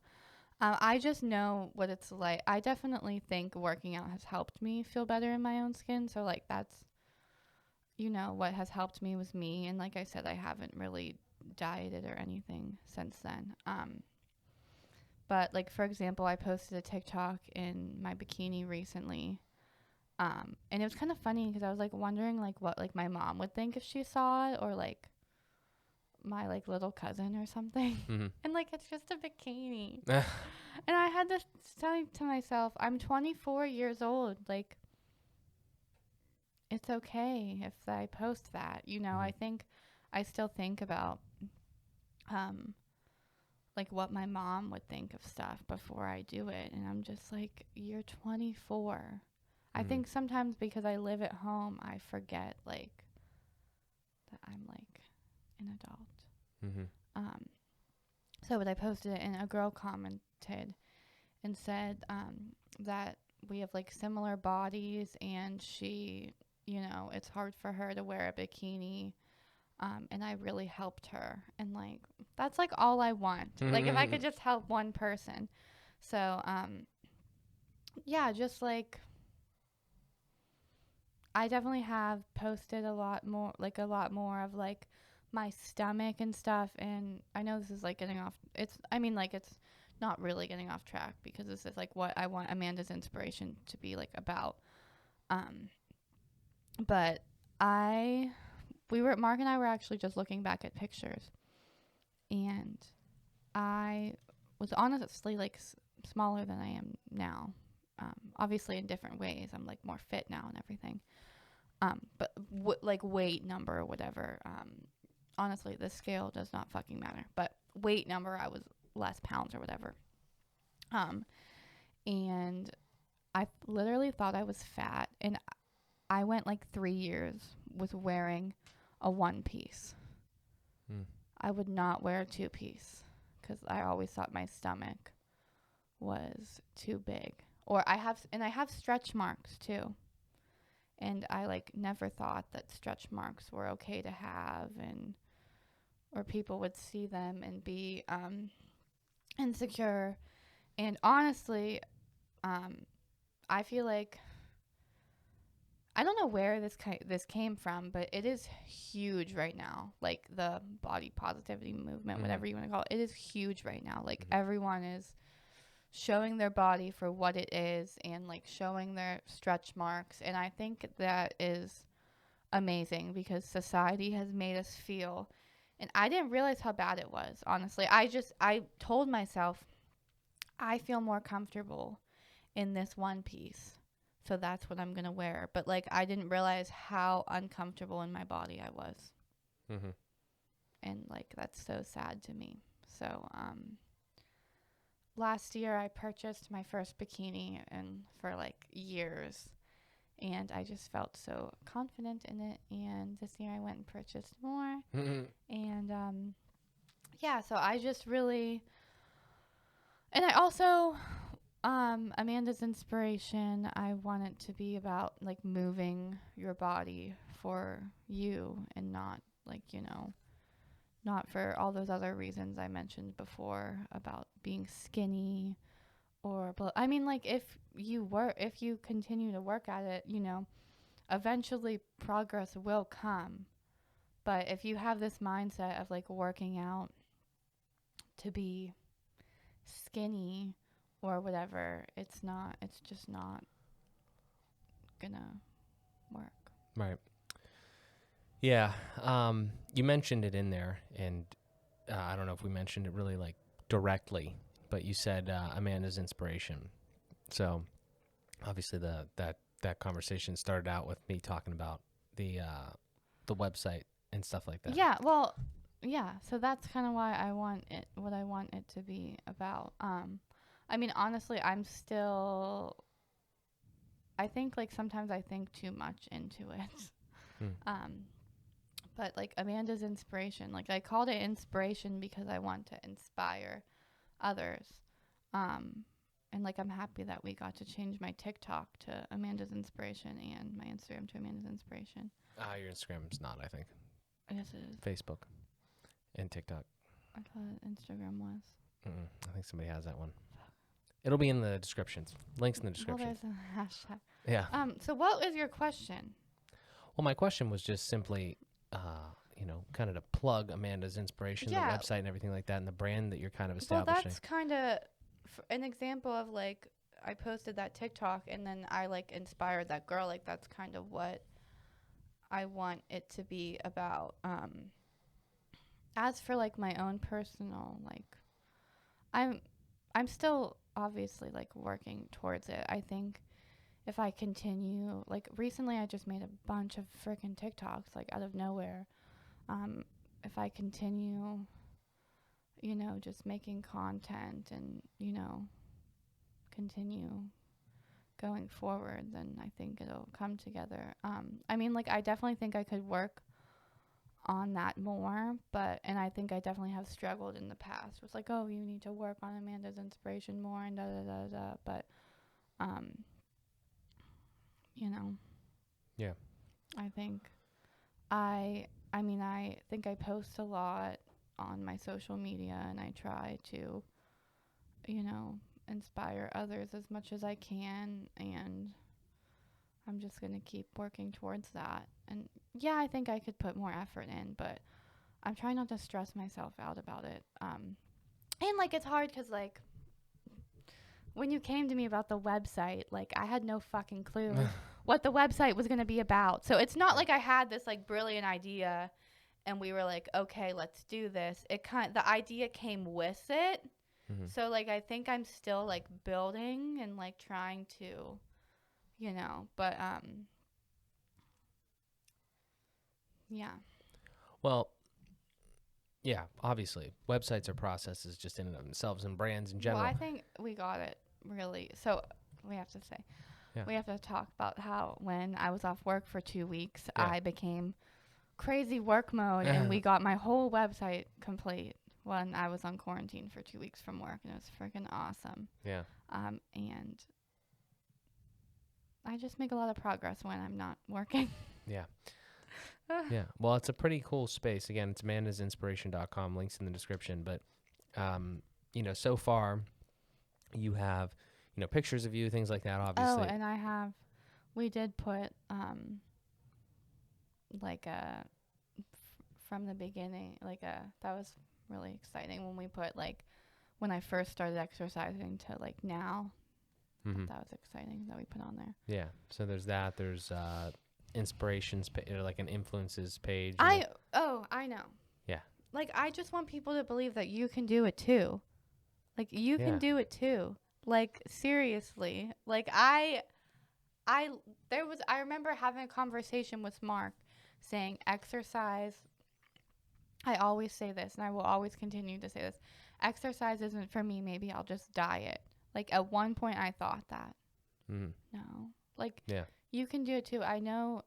I just know what it's like. I definitely think working out has helped me feel better in my own skin. So like that's, what has helped me was me. And like I said, I haven't really dieted or anything since then. But like, for example, I posted a TikTok in my bikini recently. And it was kind of funny because I was like wondering like what like my mom would think if she saw it, or like my like little cousin or something. And like, it's just a bikini. And I had to tell to myself, I'm 24 years old. Like, it's okay if I post that. I think I still think about like what my mom would think of stuff before I do it. And I'm just like, you're 24. I think sometimes because I live at home, I forget like that I'm like an adult. So but I posted it, and a girl commented and said that we have like similar bodies, and she, it's hard for her to wear a bikini. And I really helped her. And like, that's like all I want. Like if I could just help one person. So, yeah, just like, I definitely have posted a lot more of like my stomach and stuff. And I know this is like it's not really getting off track, because this is like what I want Amanda's inspiration to be like about. But Mark and I were actually just looking back at pictures, and I was honestly like smaller than I am now. Obviously in different ways. I'm like more fit now and everything. But like weight number or whatever. Honestly, the scale does not fucking matter. But weight number, I was less pounds or whatever. And I literally thought I was fat, and I went like 3 years with wearing a one piece. I would not wear a 2-piece because I always thought my stomach was too big. Or I have stretch marks too. And I like never thought that stretch marks were okay to have, or people would see them and be insecure. And honestly, I feel like I don't know where this came from, but it is huge right now. Like the body positivity movement, whatever you want to call it, it is huge right now. Like everyone is showing their body for what it is and like showing their stretch marks. And I think that is amazing because society has made us feel, and I didn't realize how bad it was, honestly. I told myself I feel more comfortable in this one piece, so that's what I'm going to wear. But like I didn't realize how uncomfortable in my body I was. Mm-hmm. And like that's so sad to me. So last year I purchased my first bikini and for like years, and I just felt so confident in it, and this year I went and purchased more. And yeah, so I just really, and I also Amanda's inspiration, I want it to be about like moving your body for you and not like, not for all those other reasons I mentioned before about being skinny or I mean, like if you continue to work at it, eventually progress will come. But if you have this mindset of like working out to be skinny or whatever, it's just not gonna work. Right. Yeah. You mentioned it in there, and I don't know if we mentioned it really like directly, but you said Amanda's inspiration. So obviously that conversation started out with me talking about the website and stuff like that. Yeah, well, yeah, so that's kind of why I want it what I want it to be about. I mean, honestly, I think like sometimes I think too much into it. Um but like Amanda's inspiration, like I called it inspiration because I want to inspire others. And like I'm happy that we got to change my TikTok to Amanda's inspiration and my Instagram to Amanda's inspiration. Your Instagram's not, I think. Yes, it is. Facebook and TikTok. I thought Instagram was. I think somebody has that one. It'll be in the descriptions. Links in the description. Well, there's a hashtag. Yeah. So what was your question? Well, my question was just simply, kind of to plug Amanda's inspiration, the website and everything like that, and the brand that you're kind of establishing. Well, that's kind of an example of like I posted that TikTok and then I like inspired that girl. Like that's kind of what I want it to be about. As for like my own personal, like I'm still obviously like working towards it. I think if I continue, like recently I just made a bunch of freaking TikToks like out of nowhere. If I continue, just making content and, continue going forward, then I think it'll come together. I mean, like I definitely think I could work on that more, and I think I definitely have struggled in the past. It was like, oh, you need to work on Amanda's inspiration more and da-da-da-da, but, Yeah. I think I think I post a lot on my social media and I try to, inspire others as much as I can, and I'm just going to keep working towards that. And yeah, I think I could put more effort in, but I'm trying not to stress myself out about it. And like it's hard cuz like when you came to me about the website, like I had no fucking clue what the website was going to be about. So it's not like I had this like brilliant idea and we were like, okay, let's do this. The idea came with it. Mm-hmm. So like I think I'm still like building and like trying to, but yeah. Well, yeah, obviously, websites are processes just in and of themselves, and brands in general. Well, I think we got it really. So we have to say, we have to talk about how when I was off work for 2 weeks, I became crazy work mode, and we got my whole website complete when I was on quarantine for 2 weeks from work, and it was freaking awesome. Yeah. And I just make a lot of progress when I'm not working. Yeah. Yeah. Well, it's a pretty cool space. Again, it's amandasinspiration.com. Links in the description. But, so far you have, pictures of you, things like that, obviously. Oh, and I have we did put like from the beginning, like that was really exciting when we put like when I first started exercising to like now. Mm-hmm. That was exciting that we put on there. Yeah. So there's that. There's inspirations, or like an influences page. You know. I know. Yeah. Like I just want people to believe that you can do it too. Like you Yeah. can do it too. Like seriously. Like I remember having a conversation with Mark saying exercise. I always say this and I will always continue to say this. Exercise isn't for me, maybe I'll just diet. Like at one point I thought that. Mm. No. Like Yeah. you can do it too. I know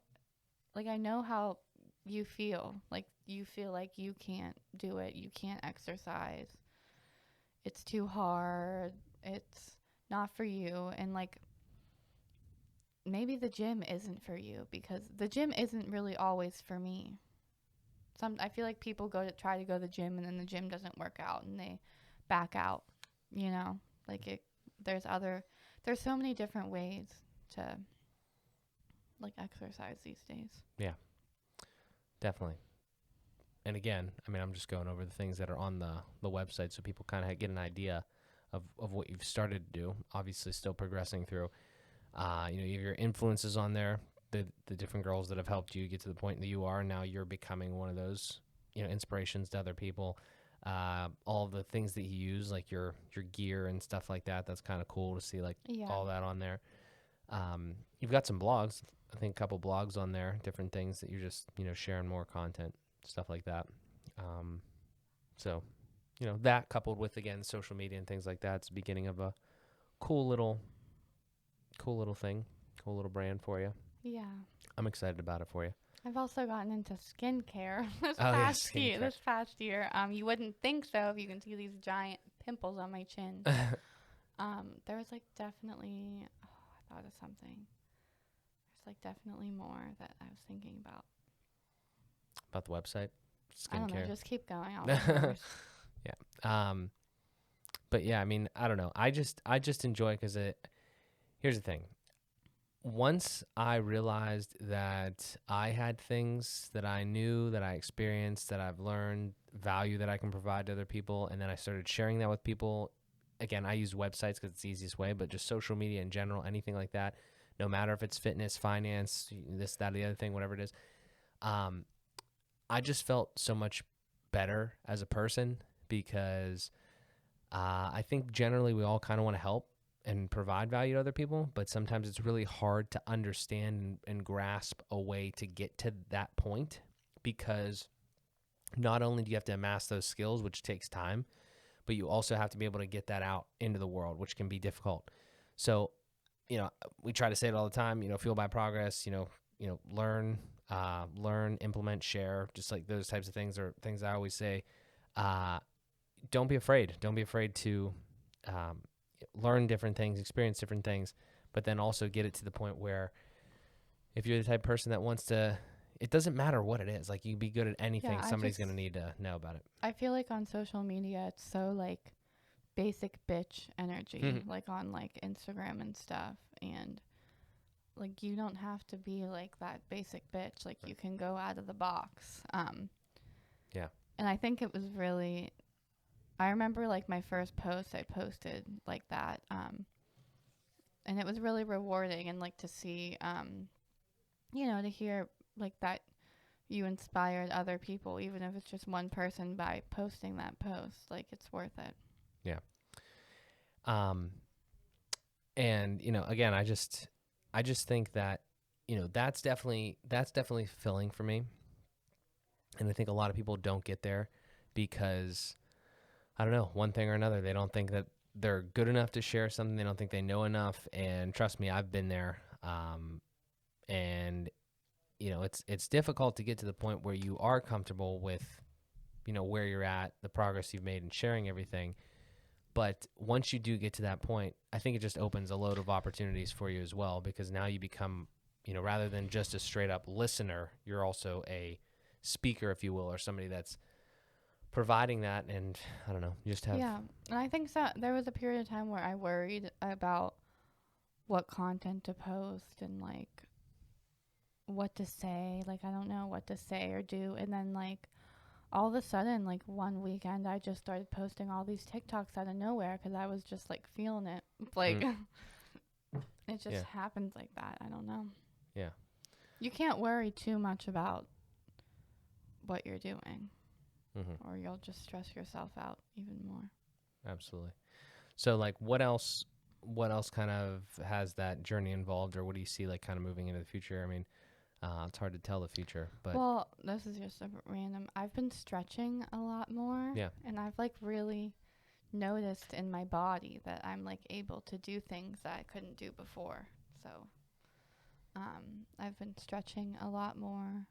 how you feel. Like you feel like you can't do it. You can't exercise. It's too hard. It's not for you. And like maybe the gym isn't for you because the gym isn't really always for me. I feel like people try to go to the gym and then the gym doesn't work out and they back out, you know? Like there's so many different ways to like exercise these days. Yeah. Definitely. And again, I mean, I'm just going over the things that are on the website so people kind of get an idea of what you've started to do. Obviously, still progressing through. You have your influences on there, the different girls that have helped you get to the point that you are. Now you're becoming one of those, inspirations to other people. All the things that you use, like your gear and stuff like that. That's kind of cool to see, like all that on there. You've got some blogs. I think a couple blogs on there, different things that you're just, sharing more content, stuff like that. So, that coupled with, again, social media and things like that, it's the beginning of a cool little thing, cool little brand for you. Yeah. I'm excited about it for you. I've also gotten into skincare skincare. This past year. You wouldn't think so if you can see these giant pimples on my chin. There was like definitely, I thought of something. There's like definitely more that I was thinking about. About the website? Skincare? I don't know, just keep going. I'll remember. Yeah. But yeah, I mean, I don't know. I just enjoy because here's the thing. Once I realized that I had things that I knew, that I experienced, that I've learned, value that I can provide to other people, and then I started sharing that with people. Again, I use websites because it's the easiest way, but just social media in general, anything like that, no matter if it's fitness, finance, this, that, or the other thing, whatever it is, I just felt so much better as a person because I think generally we all kind of want to help and provide value to other people, but sometimes it's really hard to understand and grasp a way to get to that point because not only do you have to amass those skills, which takes time, but you also have to be able to get that out into the world, which can be difficult. So, we try to say it all the time, fuel by progress, learn, implement, share, just like those types of things are things I always say. Don't be afraid. Don't be afraid to learn different things, experience different things, but then also get it to the point where if you're the type of person that wants to, it doesn't matter what it is. Like you can be good at anything. Somebody's going to need to know about it. I feel like on social media, it's so like basic bitch energy, like on like Instagram and stuff. And like, you don't have to be like that basic bitch. Like you can go out of the box. Yeah. And I think it was really, I remember like my first post I posted like that. And it was really rewarding and like to see, to hear like that you inspired other people, even if it's just one person by posting that post, like it's worth it. Yeah. And again, I just think that, that's definitely fulfilling for me. And I think a lot of people don't get there because I don't know, one thing or another, they don't think that they're good enough to share something. They don't think they know enough. And trust me, I've been there. And it's difficult to get to the point where you are comfortable with, where you're at, the progress you've made and sharing everything. But once you do get to that point, I think it just opens a load of opportunities for you as well, because now you become, rather than just a straight up listener, you're also a speaker, if you will, or somebody that's providing that. And I don't know, you just have. Yeah. And I think so. There was a period of time where I worried about what content to post and like what to say. Like I don't know what to say or do. And then like all of a sudden, like one weekend, I just started posting all these TikToks out of nowhere because I was just like feeling it. Like it just Yeah. happens like that. I don't know. Yeah. You can't worry too much about what you're doing, or you'll just stress yourself out even more. Absolutely. So like what else kind of has that journey involved, or what do you see like kind of moving into the future? I mean, it's hard to tell the future, but Well, this is just a random. I've been stretching a lot more. Yeah. And I've like really noticed in my body that I'm like able to do things that I couldn't do before. So, I've been stretching a lot more.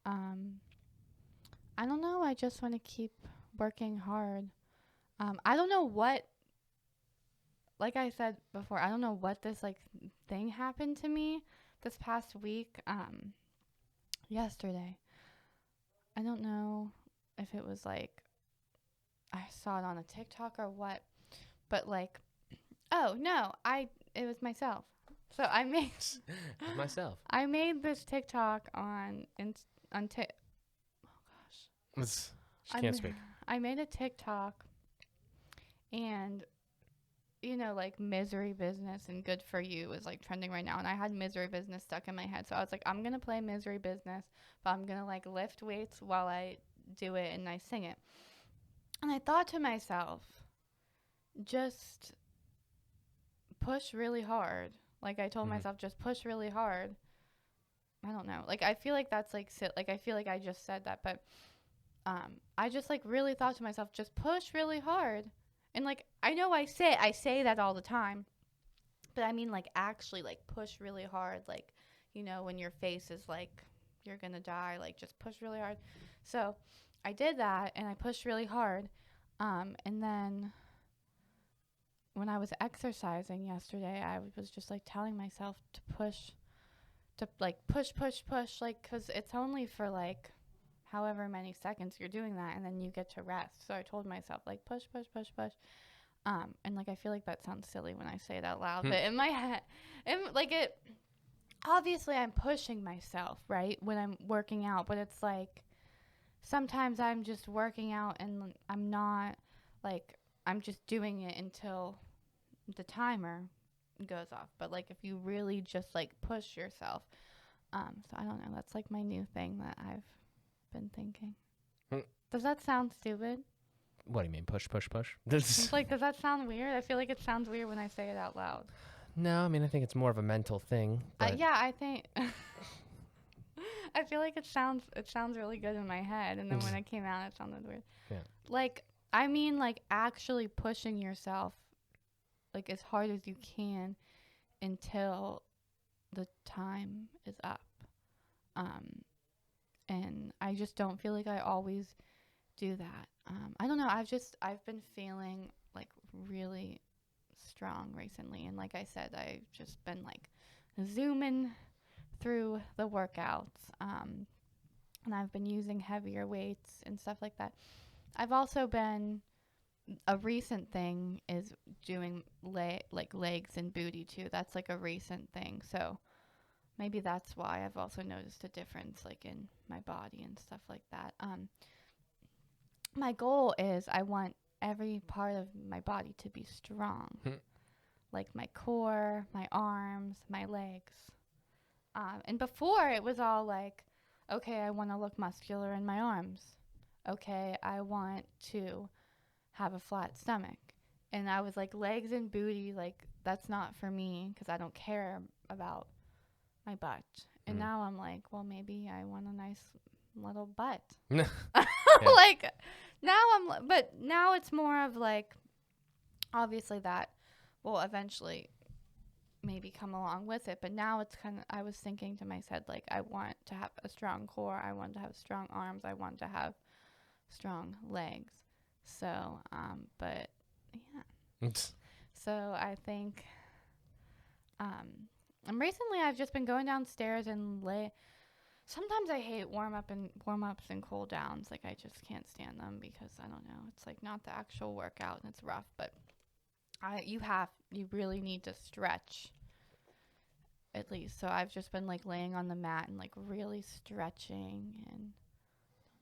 I don't know. I just want to keep working hard. I don't know what, like I said before, I don't know what this like thing happened to me this past week. Yesterday. I don't know if it was like I saw it on a TikTok or what, but like, oh no, it was myself. So I made myself. I made this TikTok on oh gosh, She can't speak. I made a TikTok, and you know, like misery business and good for you is like trending right now. And I had misery business stuck in my head. So I was like, I'm going to play misery business, but I'm going to like lift weights while I do it and I sing it. And I thought to myself, just push really hard. Like I told myself, just push really hard. I don't know. Like I feel like that's like like I feel like I just said that, but I just like really thought to myself, just push really hard. And like I know I say that all the time, but I mean like actually like push really hard, like you know when your face is like you're gonna die, like just push really hard. So I did that and I pushed really hard, and then when I was exercising yesterday, I was just like telling myself to push, like because it's only for like however many seconds you're doing that and then you get to rest. So I told myself like push. And like I feel like that sounds silly when I say it out loud, but in my head, like it obviously I'm pushing myself, right? When I'm working out, but it's like sometimes I'm just working out and I'm not like I'm just doing it until the timer goes off. But like if you really just like push yourself, so I don't know, that's like my new thing that I've been thinking. Does that sound stupid? What do you mean, push? It's like, does that sound weird? I feel like it sounds weird when I say it out loud. No, I mean, I think it's more of a mental thing. But Yeah, I think I feel like it sounds really good in my head, and then when it came out, it sounded weird. Yeah. Like I mean, like actually pushing yourself like as hard as you can until the time is up. And I just don't feel like I always do that. I don't know. I've been feeling like really strong recently, and like I said, I've just been like zooming through the workouts, and I've been using heavier weights and stuff like that. I've also been a recent thing is doing like legs and booty too. That's like a recent thing, so maybe that's why I've also noticed a difference like in my body and stuff like that. My goal is I want every part of my body to be strong. Like my core, my arms, my legs. And before it was all like, okay, I want to look muscular in my arms. Okay, I want to have a flat stomach. And I was like, legs and booty, like, that's not for me because I don't care about my butt. And now I'm like, well, maybe I want a nice little butt. Like, but now it's more of like, obviously that will eventually maybe come along with it. But now it's kind of, I was thinking to myself, like, I want to have a strong core. I want to have strong arms. I want to have strong legs. So, but yeah. So I think, recently I've just been going downstairs and sometimes I hate warm-ups and cool downs. Like I just can't stand them because I don't know. It's like not the actual workout and it's rough, but you really need to stretch at least. So I've just been like laying on the mat and like really stretching and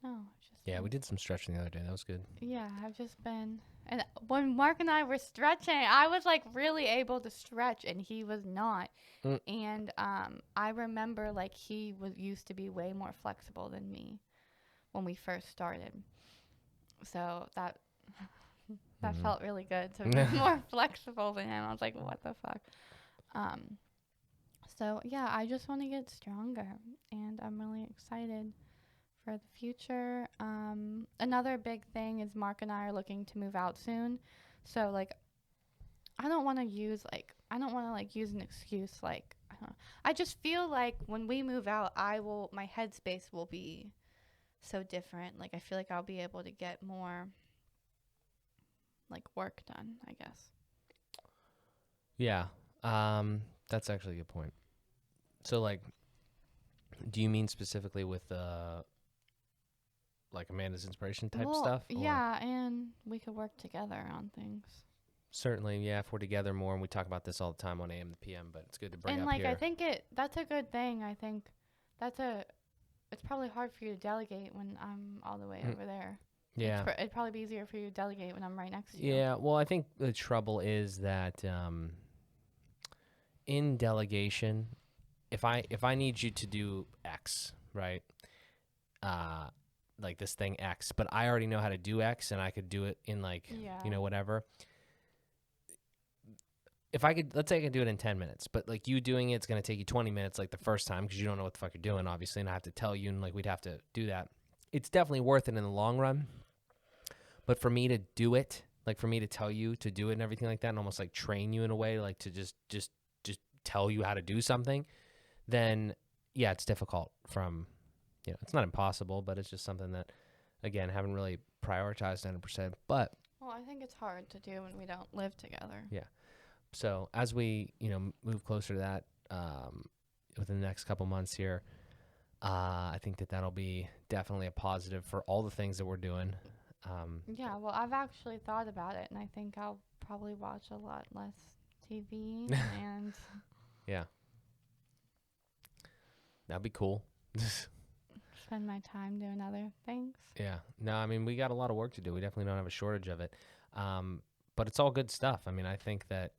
no, I've just Yeah, been, we did some stretching the other day. That was good. yeah, I've just been. And when Mark and I were stretching, I was like really able to stretch and he was not. Mm. And I remember like he was used to be way more flexible than me when we first started. So that Mhm. felt really good to be more flexible than him. I was like, what the fuck? Um, so yeah, I just want to get stronger, and I'm really excited for the future. Another big thing is Mark and I are looking to move out soon. So like, I don't want to use an excuse like, I just feel like when we move out, my headspace will be so different. Like I feel like I'll be able to get more like work done, I guess. Yeah. That's actually a good point. So, like, do you mean specifically with like Amanda's inspiration type Well, stuff? Or yeah, and we could work together on things. certainly, yeah, if we're together more, and we talk about this all the time on AM to PM, but it's good to bring And up like I here. think that's a good thing. I think it's probably hard for you to delegate when I'm all the way over there. Yeah. It'd probably be easier for you to delegate when I'm right next to you. Yeah. Well, I think the trouble is that in delegation, if I need you to do X, right? Like this thing X, but I already know how to do X, and I could do it in like Yeah. whatever. If I could, let's say I could do it in 10 minutes, but like you doing it's going to take you 20 minutes like the first time because you don't know what the fuck you're doing, obviously, and I have to tell you, and like we'd have to do that. It's definitely worth it in the long run. But for me to do it, like for me to tell you to do it and everything like that, and almost like train you in a way, like to just tell you how to do something, then yeah, it's difficult from, it's not impossible, but it's just something that, again, haven't really prioritized 100%. But Well, I think it's hard to do when we don't live together. yeah. So as we, move closer to that within the next couple months here, I think that'll be definitely a positive for all the things that we're doing. Yeah, well, I've actually thought about it, and I think I'll probably watch a lot less TV and Yeah. That'd be cool. spend my time doing other things. Yeah. No, I mean, we got a lot of work to do. We definitely don't have a shortage of it. But it's all good stuff. I mean, I think that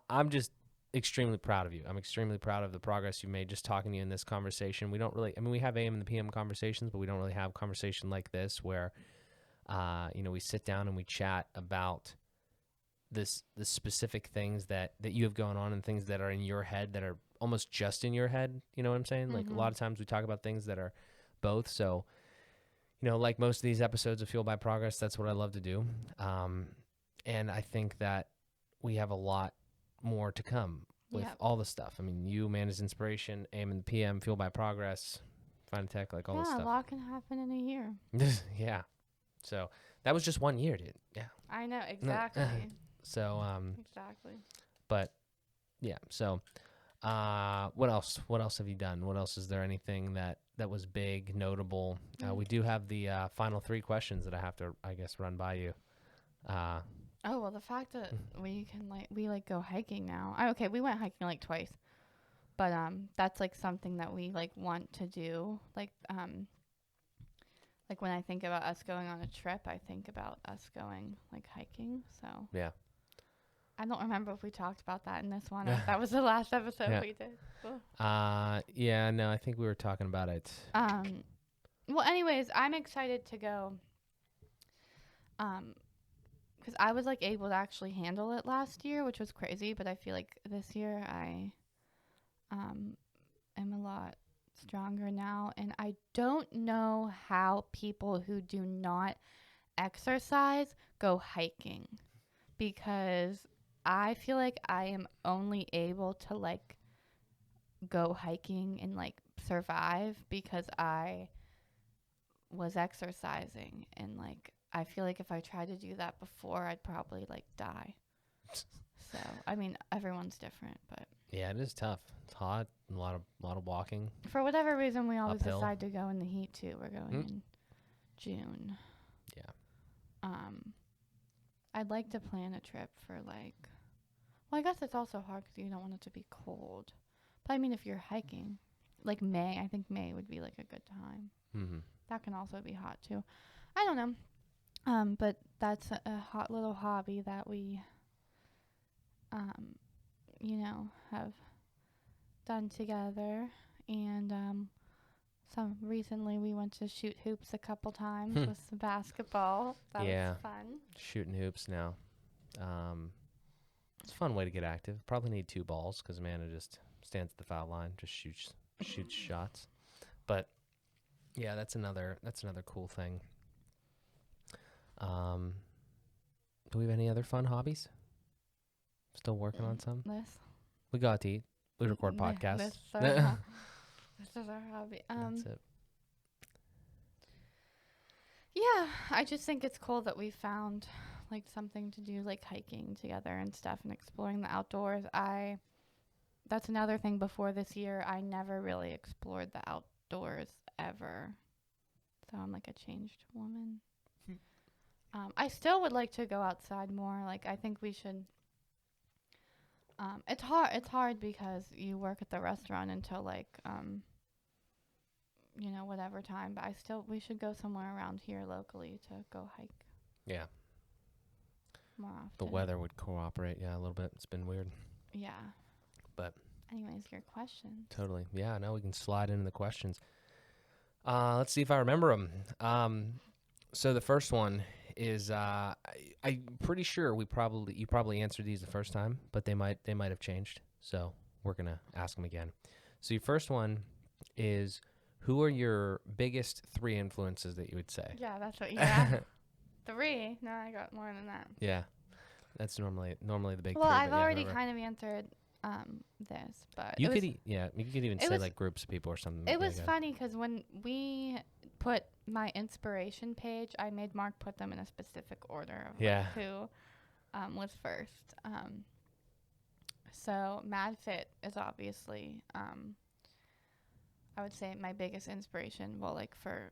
I'm just extremely proud of you. I'm extremely proud of the progress you made just talking to you in this conversation. We don't really, I mean, we have AM and the PM conversations, but we don't really have conversation like this where, we sit down and we chat about the specific things that you have going on and things that are in your head that are almost just in your head. You know what I'm saying? Like a lot of times we talk about things that are both. So, like most of these episodes of Fueled by Progress, that's what I love to do. And I think that we have a lot more to come with all the stuff. I mean, you, Amanda's Inspiration, AM and the PM, Fueled by Progress, Fine Tech, like all this Yeah, a stuff. lot can happen in a year. Yeah. So that was just 1 year, dude. Yeah. I know, exactly. So, Exactly. but yeah. So, what else? What else have you done? What else is there? Anything that was big, notable? We do have the final 3 questions that I have to, I guess, run by you. Oh, well, the fact that we go hiking now. Okay, we went hiking like twice. But that's like something that we like want to do. Like when I think about us going on a trip, I think about us going like hiking. So yeah. I don't remember if we talked about that in this one or if that was the last episode we did. Cool. Yeah, no, I think we were talking about it. Well, anyways, I'm excited to go. Because I was like able to actually handle it last year, which was crazy. But I feel like this year I am a lot stronger now, and I don't know how people who do not exercise go hiking, because I feel like I am only able to like go hiking and like survive because I was exercising, and like I feel like if I tried to do that before, I'd probably like die. So I mean, everyone's different, but Yeah, it is tough. It's hot. A lot of walking. for whatever reason, we always Uphill. decide to go in the heat too. We're going in June. Yeah. I'd like to plan a trip for like. Well, I guess it's also hard because you don't want it to be cold. But I mean, if you're hiking, like May, I think May would be like a good time. Mm-hmm. That can also be hot too. I don't know. But that's a hot little hobby that we, um, have done together. And some recently we went to shoot hoops a couple times with some basketball. That was fun. Shooting hoops now. It's a fun way to get active. Probably need 2 balls because Amanda just stands at the foul line, just shoots shots. But yeah, that's another cool thing. Do we have any other fun hobbies? Still working on some? We got to eat. We record podcasts. This is our hobby. That's it. Yeah, I just think it's cool that we found like something to do, like hiking together and stuff and exploring the outdoors. That's another thing. Before this year, I never really explored the outdoors ever. So I'm like a changed woman. I still would like to go outside more. Like, I think we should. It's hard because you work at the restaurant until like, whatever time. But we should go somewhere around here locally to go hike. Yeah. More often. The weather would cooperate, a little bit. It's been weird. Yeah. But. Anyways, your questions. Totally. Yeah, now we can slide into the questions. Let's see if I remember them. So the first one is I'm pretty sure you probably answered these the first time, but they might have changed. So we're gonna ask them again. So your first one is, who are your biggest 3 influences that you would say? Yeah, that's what you got. 3? No, I got more than that. Yeah, that's normally the big. Well, 3, I've already kind of answered this, but you could even say like groups of people or something. It was funny because when we put my inspiration page, I made Mark put them in a specific order of who was first. So MadFit is obviously I would say my biggest inspiration. Well, like for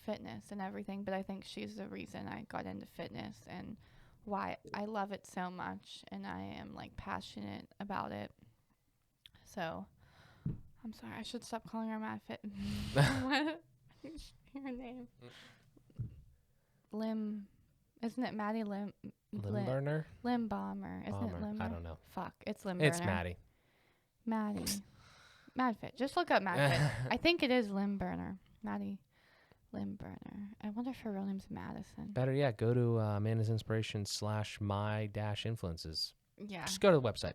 fitness and everything, but I think she's the reason I got into fitness and why I love it so much, and I am like passionate about it. So I'm sorry, I should stop calling her MadFit. What is her name? Isn't it Maddie Limburner? Limbomber, isn't it Limber? I don't know. Fuck, it's Limburner. It's Maddie. MadFit. Just look up MadFit. I think it is Limburner. Maddie Limburner. I wonder if her real name's Madison. Better yet, go to Amanda's Inspiration / my-influences. Yeah. Just go to the website,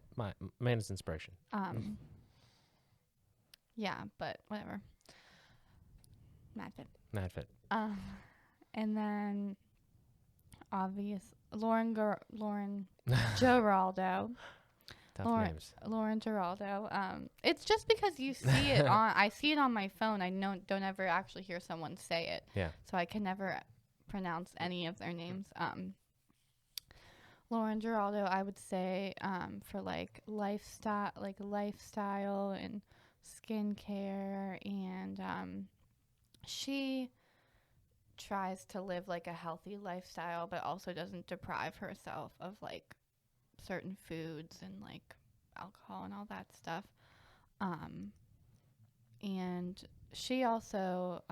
Amanda's Inspiration. Yeah, but whatever. MadFit. And then obvious Lauren Geraldo. Tough names. Lauren Geraldo. It's just because you see it I see it on my phone. I don't ever actually hear someone say it. Yeah. So I can never pronounce any of their names. Lauren Geraldo, I would say, for like lifestyle and skincare, and she tries to live like a healthy lifestyle, but also doesn't deprive herself of like certain foods and like alcohol and all that stuff. And she also,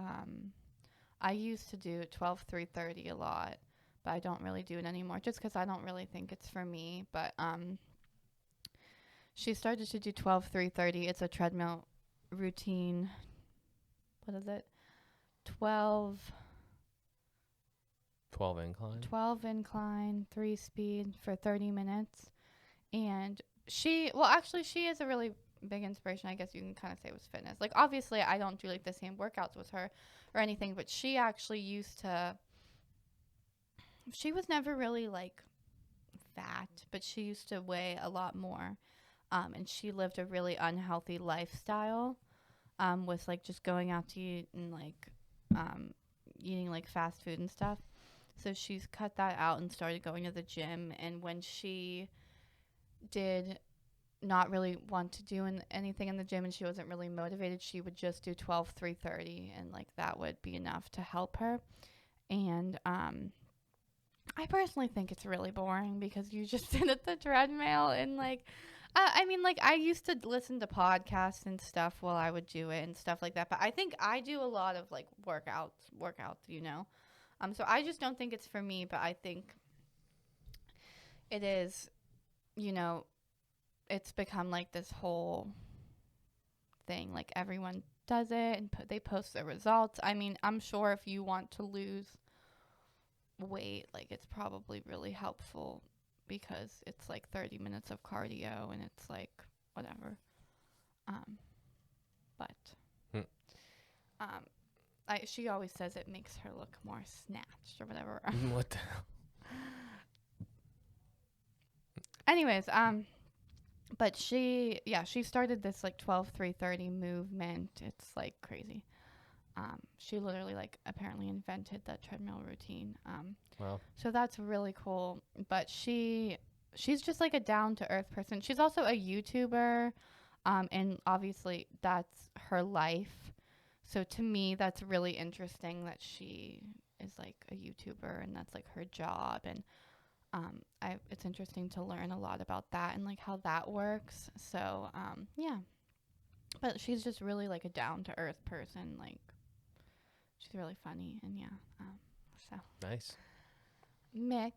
I used to do 12-3-30 a lot, but I don't really do it anymore just because I don't really think it's for me. But she started to do 12-3-30. It's a treadmill routine. What is it? 12 incline. 12 incline, 3 speed for 30 minutes. And she is a really big inspiration, I guess you can kind of say, was fitness. Like, obviously, I don't do like the same workouts with her or anything, but she actually she was never really like fat, but she used to weigh a lot more. And she lived a really unhealthy lifestyle, with like just going out to eat and like eating like fast food and stuff. So she's cut that out and started going to the gym. And when she did not really want to do anything in the gym and she wasn't really motivated, she would just do 12-3-30, and like that would be enough to help her. And I personally think it's really boring because you just sit at the treadmill and like I mean, like, I used to listen to podcasts and stuff while I would do it and stuff like that. But I think I do a lot of like workouts. So I just don't think it's for me. But I think it is, you know, it's become like this whole thing. Like everyone does it and they post their results. I mean, I'm sure if you want to lose weight, like it's probably really helpful because it's like 30 minutes of cardio and it's like whatever. But Hmm. she always says it makes her look more snatched or whatever. What the hell? Anyways, but she started this like 12-3-30 movement. It's like crazy. She literally like apparently invented the treadmill routine. Wow. So that's really cool. But she's just like a down to earth person. She's also a YouTuber. And obviously that's her life. So to me, that's really interesting that she is like a YouTuber and that's like her job. And it's interesting to learn a lot about that and like how that works. So yeah, but she's just really like a down to earth person. Like she's really funny and yeah. So Nice. Mick,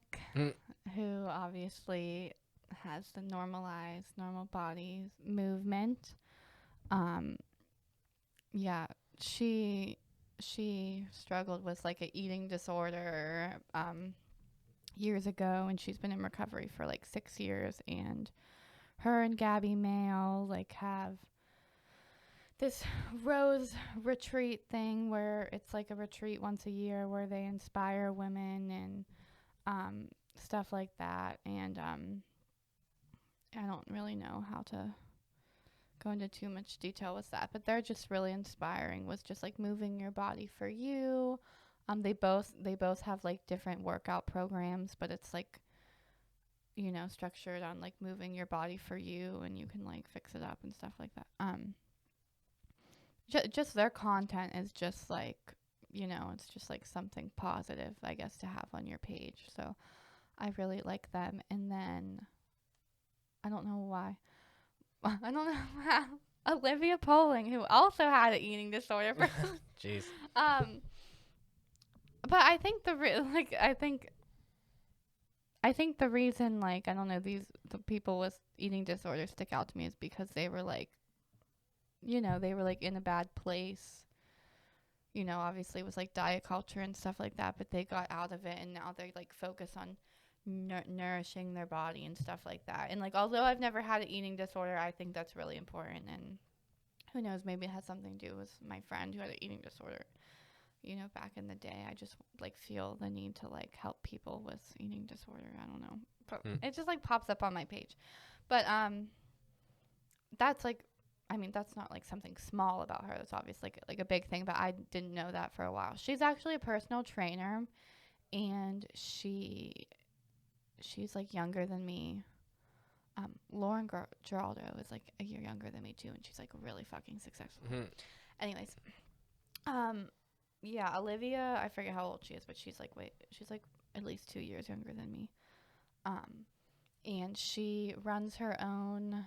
who obviously has the normal body movement. Yeah, she struggled with like a eating disorder years ago, and she's been in recovery for like 6 years. And her and Gabby Mail like have this Rose retreat thing where it's like a retreat once a year where they inspire women and stuff like that. And I don't really know how to go into too much detail with that, but they're just really inspiring with just like moving your body for you. They both have like different workout programs, but it's like, you know, structured on like moving your body for you, and you can like fix it up and stuff like that. Just their content is just like, you know, it's just like something positive, I guess, to have on your page. So I really like them. And then I don't know why. I don't know how. Olivia Poling, who also had an eating disorder. Jeez. But I think I think the reason, like, I don't know, the people with eating disorders stick out to me is because they were like, you know, they were like in a bad place. You know, obviously it was like diet culture and stuff like that, but they got out of it and now they like focus on nourishing their body and stuff like that. And like, although I've never had an eating disorder, I think that's really important. And who knows, maybe it has something to do with my friend who had an eating disorder. You know, back in the day, I just like feel the need to like help people with eating disorder. I don't know, but it just like pops up on my page. But that's like, I mean, that's not like something small about her. That's obviously like a big thing, but I didn't know that for a while. She's actually a personal trainer, and she's like younger than me. Lauren Geraldo is like a year younger than me too, and she's like really fucking successful. Anyways, yeah, Olivia, I forget how old she is, but she's like at least 2 years younger than me. And she runs her own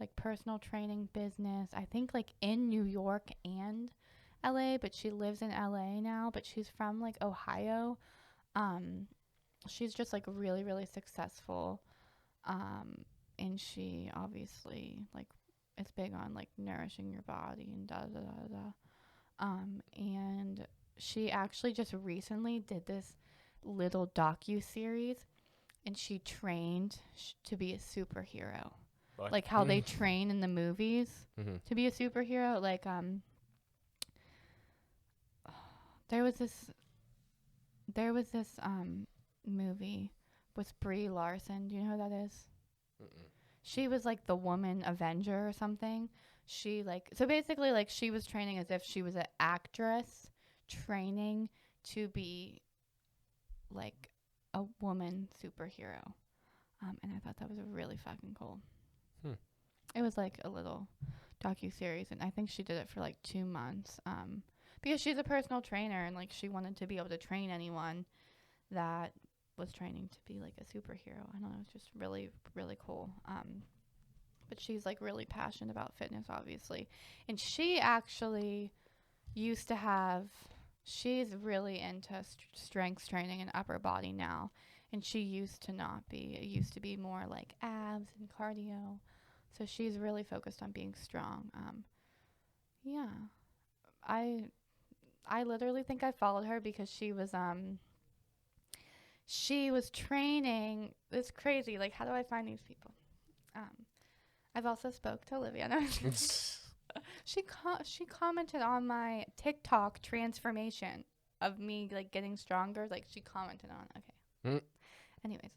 like personal training business, I think like in New York and LA, but she lives in LA now, but she's from like Ohio. She's just like really, really successful. And she obviously like is big on like nourishing your body and da da da da. And she actually just recently did this little docu-series, and she trained to be a superhero. What? Like how they train in the movies to be a superhero. Like, there was this movie with Brie Larson. Do you know who that is? She was like the woman Avenger or something. She like, so basically like she was training as if she was an actress training to be like a woman superhero. And I thought that was really fucking cool. It was like a little docu-series, and I think she did it for like 2 months. Because she's a personal trainer, and like she wanted to be able to train anyone that was training to be like a superhero. I don't know, it's just really, really cool. But she's like really passionate about fitness, obviously. And she actually used to have, she's really into strength training and upper body now. And she used to not be. It used to be more like abs and cardio. So she's really focused on being strong. Yeah. I literally think I followed her because she was training. It's crazy. Like, how do I find these people? I've also spoke to Olivia. No, she commented on my TikTok transformation of me like getting stronger. Like, she commented on it. Okay. Anyways,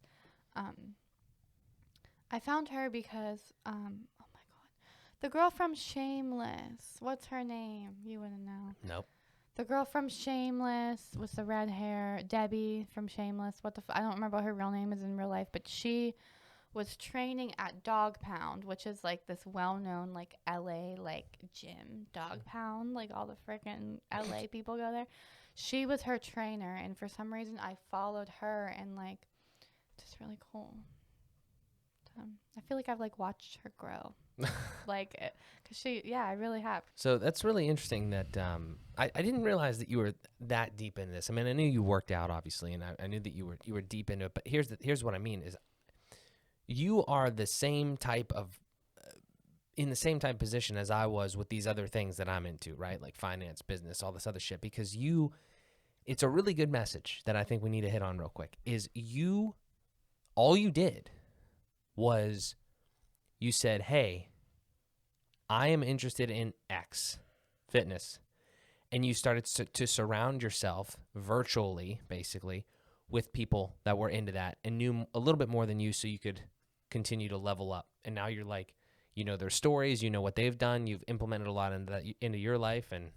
I found her because oh my god, the girl from Shameless. What's her name? You wouldn't know. Nope. The girl from Shameless with the red hair, Debbie from Shameless. I don't remember what her real name is in real life, but she was training at Dog Pound, which is like this well-known like LA like gym, Dog Pound, like all the freaking LA people go there. She was her trainer, and for some reason I followed her, and like just really cool. I feel like I've like watched her grow. Like, cause I really have. So that's really interesting that I didn't realize that you were that deep into this. I mean, I knew you worked out obviously, and I knew that you were deep into it. But here's what I mean is, you are the same type of in the same type of position as I was with these other things that I'm into, right? Like finance, business, all this other shit. Because it's a really good message that I think we need to hit on real quick. Is all you did was you said, hey, I am interested in X, fitness. And you started to surround yourself virtually, basically, with people that were into that and knew a little bit more than you, so you could continue to level up. And now you're like, you know their stories, you know what they've done, you've implemented a lot into your life. And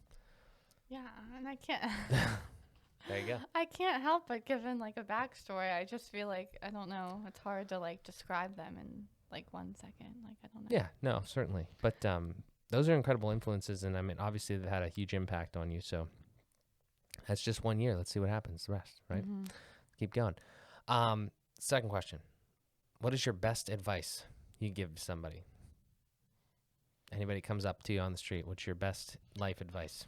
yeah, and I can't. There you go. I can't help but give in like a backstory. I just feel like, I don't know, it's hard to like describe them in like 1 second. Like, I don't know. Yeah, no, certainly. But those are incredible influences, and I mean, obviously they've had a huge impact on you. So that's just 1 year. Let's see what happens the rest, right? Mm-hmm. Keep going. Second question. What is your best advice you give somebody? Anybody comes up to you on the street, what's your best life advice?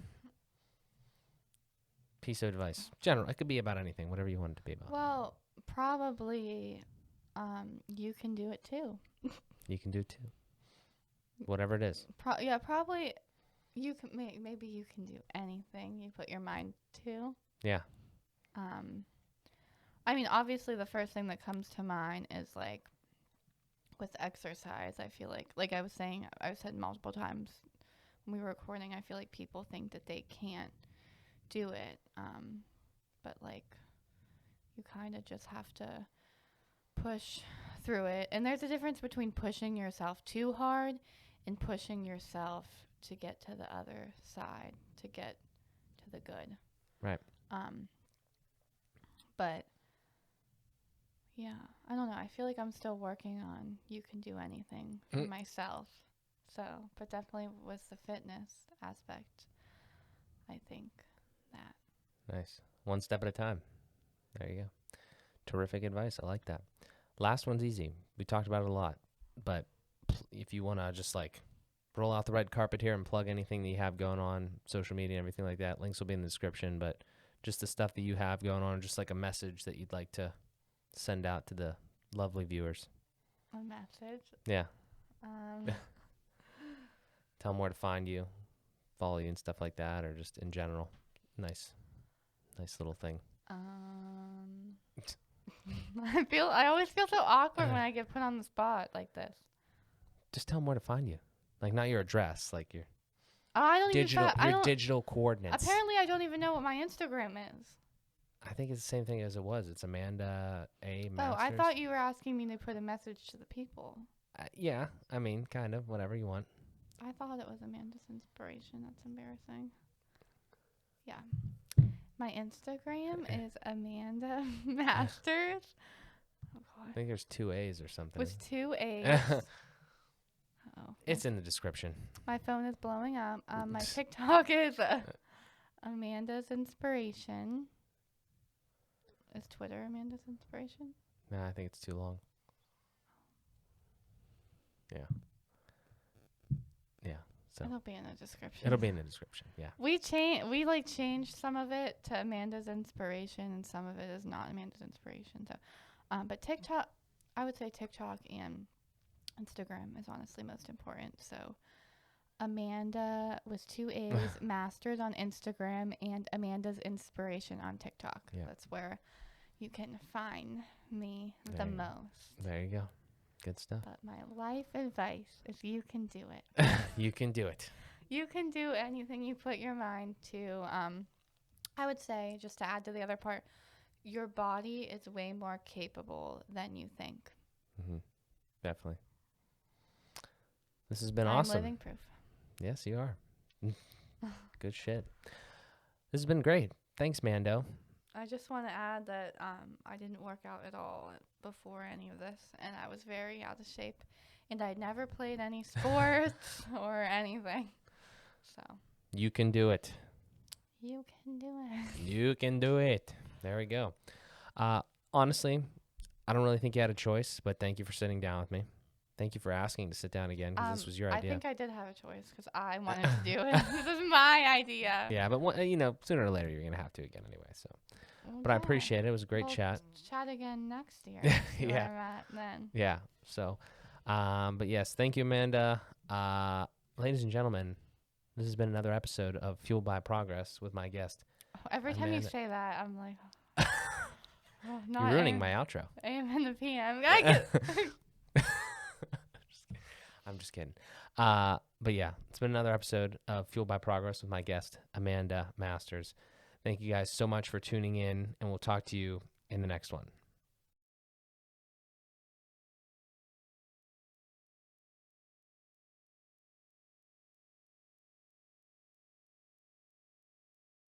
Piece of advice. General. It could be about anything, whatever you want it to be about. Well, probably you can do it too. You can do it too. Whatever it is. Probably you can. Maybe you can do anything you put your mind to. Yeah. I mean, obviously, the first thing that comes to mind is like with exercise. I feel like I was saying, I've said multiple times when we were recording, I feel like people think that they can't do it. But like, you kind of just have to push through it. And there's a difference between pushing yourself too hard and pushing yourself to get to the other side, to get to the good. Right. But yeah, I don't know. I feel like I'm still working on you can do anything for myself. So, but definitely with the fitness aspect, I think that. Nice. One step at a time. There you go. Terrific advice. I like that. Last one's easy. We talked about it a lot. But if you want to just like roll out the red carpet here and plug anything that you have going on, social media and everything like that, links will be in the description. But just the stuff that you have going on, just like a message that you'd like to send out to the lovely viewers. A message? Yeah. Tell them where to find you, follow you and stuff like that, or just in general. Nice little thing. I always feel so awkward when I get put on the spot like this. Just tell them where to find you. Like, not your address, like your digital coordinates. Apparently, I don't even know what my Instagram is. I think it's the same thing as it was. It's Amanda A. Masters. Oh, I thought you were asking me to put a message to the people. Yeah, I mean, kind of, whatever you want. I thought it was Amanda's Inspiration. That's embarrassing. Yeah. My Instagram is Amanda Masters. Oh, God. I think there's 2 A's or something. With 2 A's. Oh. It's in the description. My phone is blowing up. My TikTok is Amanda's Inspiration. Is Twitter Amanda's inspiration? Nah, I think it's too long. Yeah. Yeah. So It'll be in the description. it'll be in the description. Yeah. We changed some of it to Amanda's inspiration, and some of it is not Amanda's inspiration. So, but TikTok, I would say TikTok and Instagram is honestly most important. So, Amanda with 2 A's, mastered on Instagram, and Amanda's inspiration on TikTok. Yeah. That's where you can find me the There you go. most. There you go. Good stuff. But my life advice is you can do it. You can do it. You can do anything you put your mind to. I would say, just to add to the other part, your body is way more capable than you think. Mm-hmm. Definitely. This has been I'm awesome. living proof. Yes, you are. Good shit. This has been great. Thanks, Mando. I just want to add that I didn't work out at all before any of this, and I was very out of shape, and I'd never played any sports or anything. So You can do it. you can do it. You can do it. There we go. Honestly, I don't really think you had a choice, but thank you for sitting down with me. Thank you for asking to sit down again, because this was your idea. I think I did have a choice because I wanted to do it. This is my idea. Yeah, but sooner or later you're gonna have to again anyway. So, Well, but I yeah. appreciate it. It was a great We'll chat. Chat again next year. See Yeah. where I'm at then. Yeah. So, but yes, thank you, Amanda. Ladies and gentlemen, this has been another episode of Fueled by Progress with my guest. Every time you Amanda. say that, I'm like, oh, You're ruining my outro. AM and the PM. I get I'm just kidding. But yeah, it's been another episode of Fueled by Progress with my guest, Amanda Masters. Thank you guys so much for tuning in, and we'll talk to you in the next one.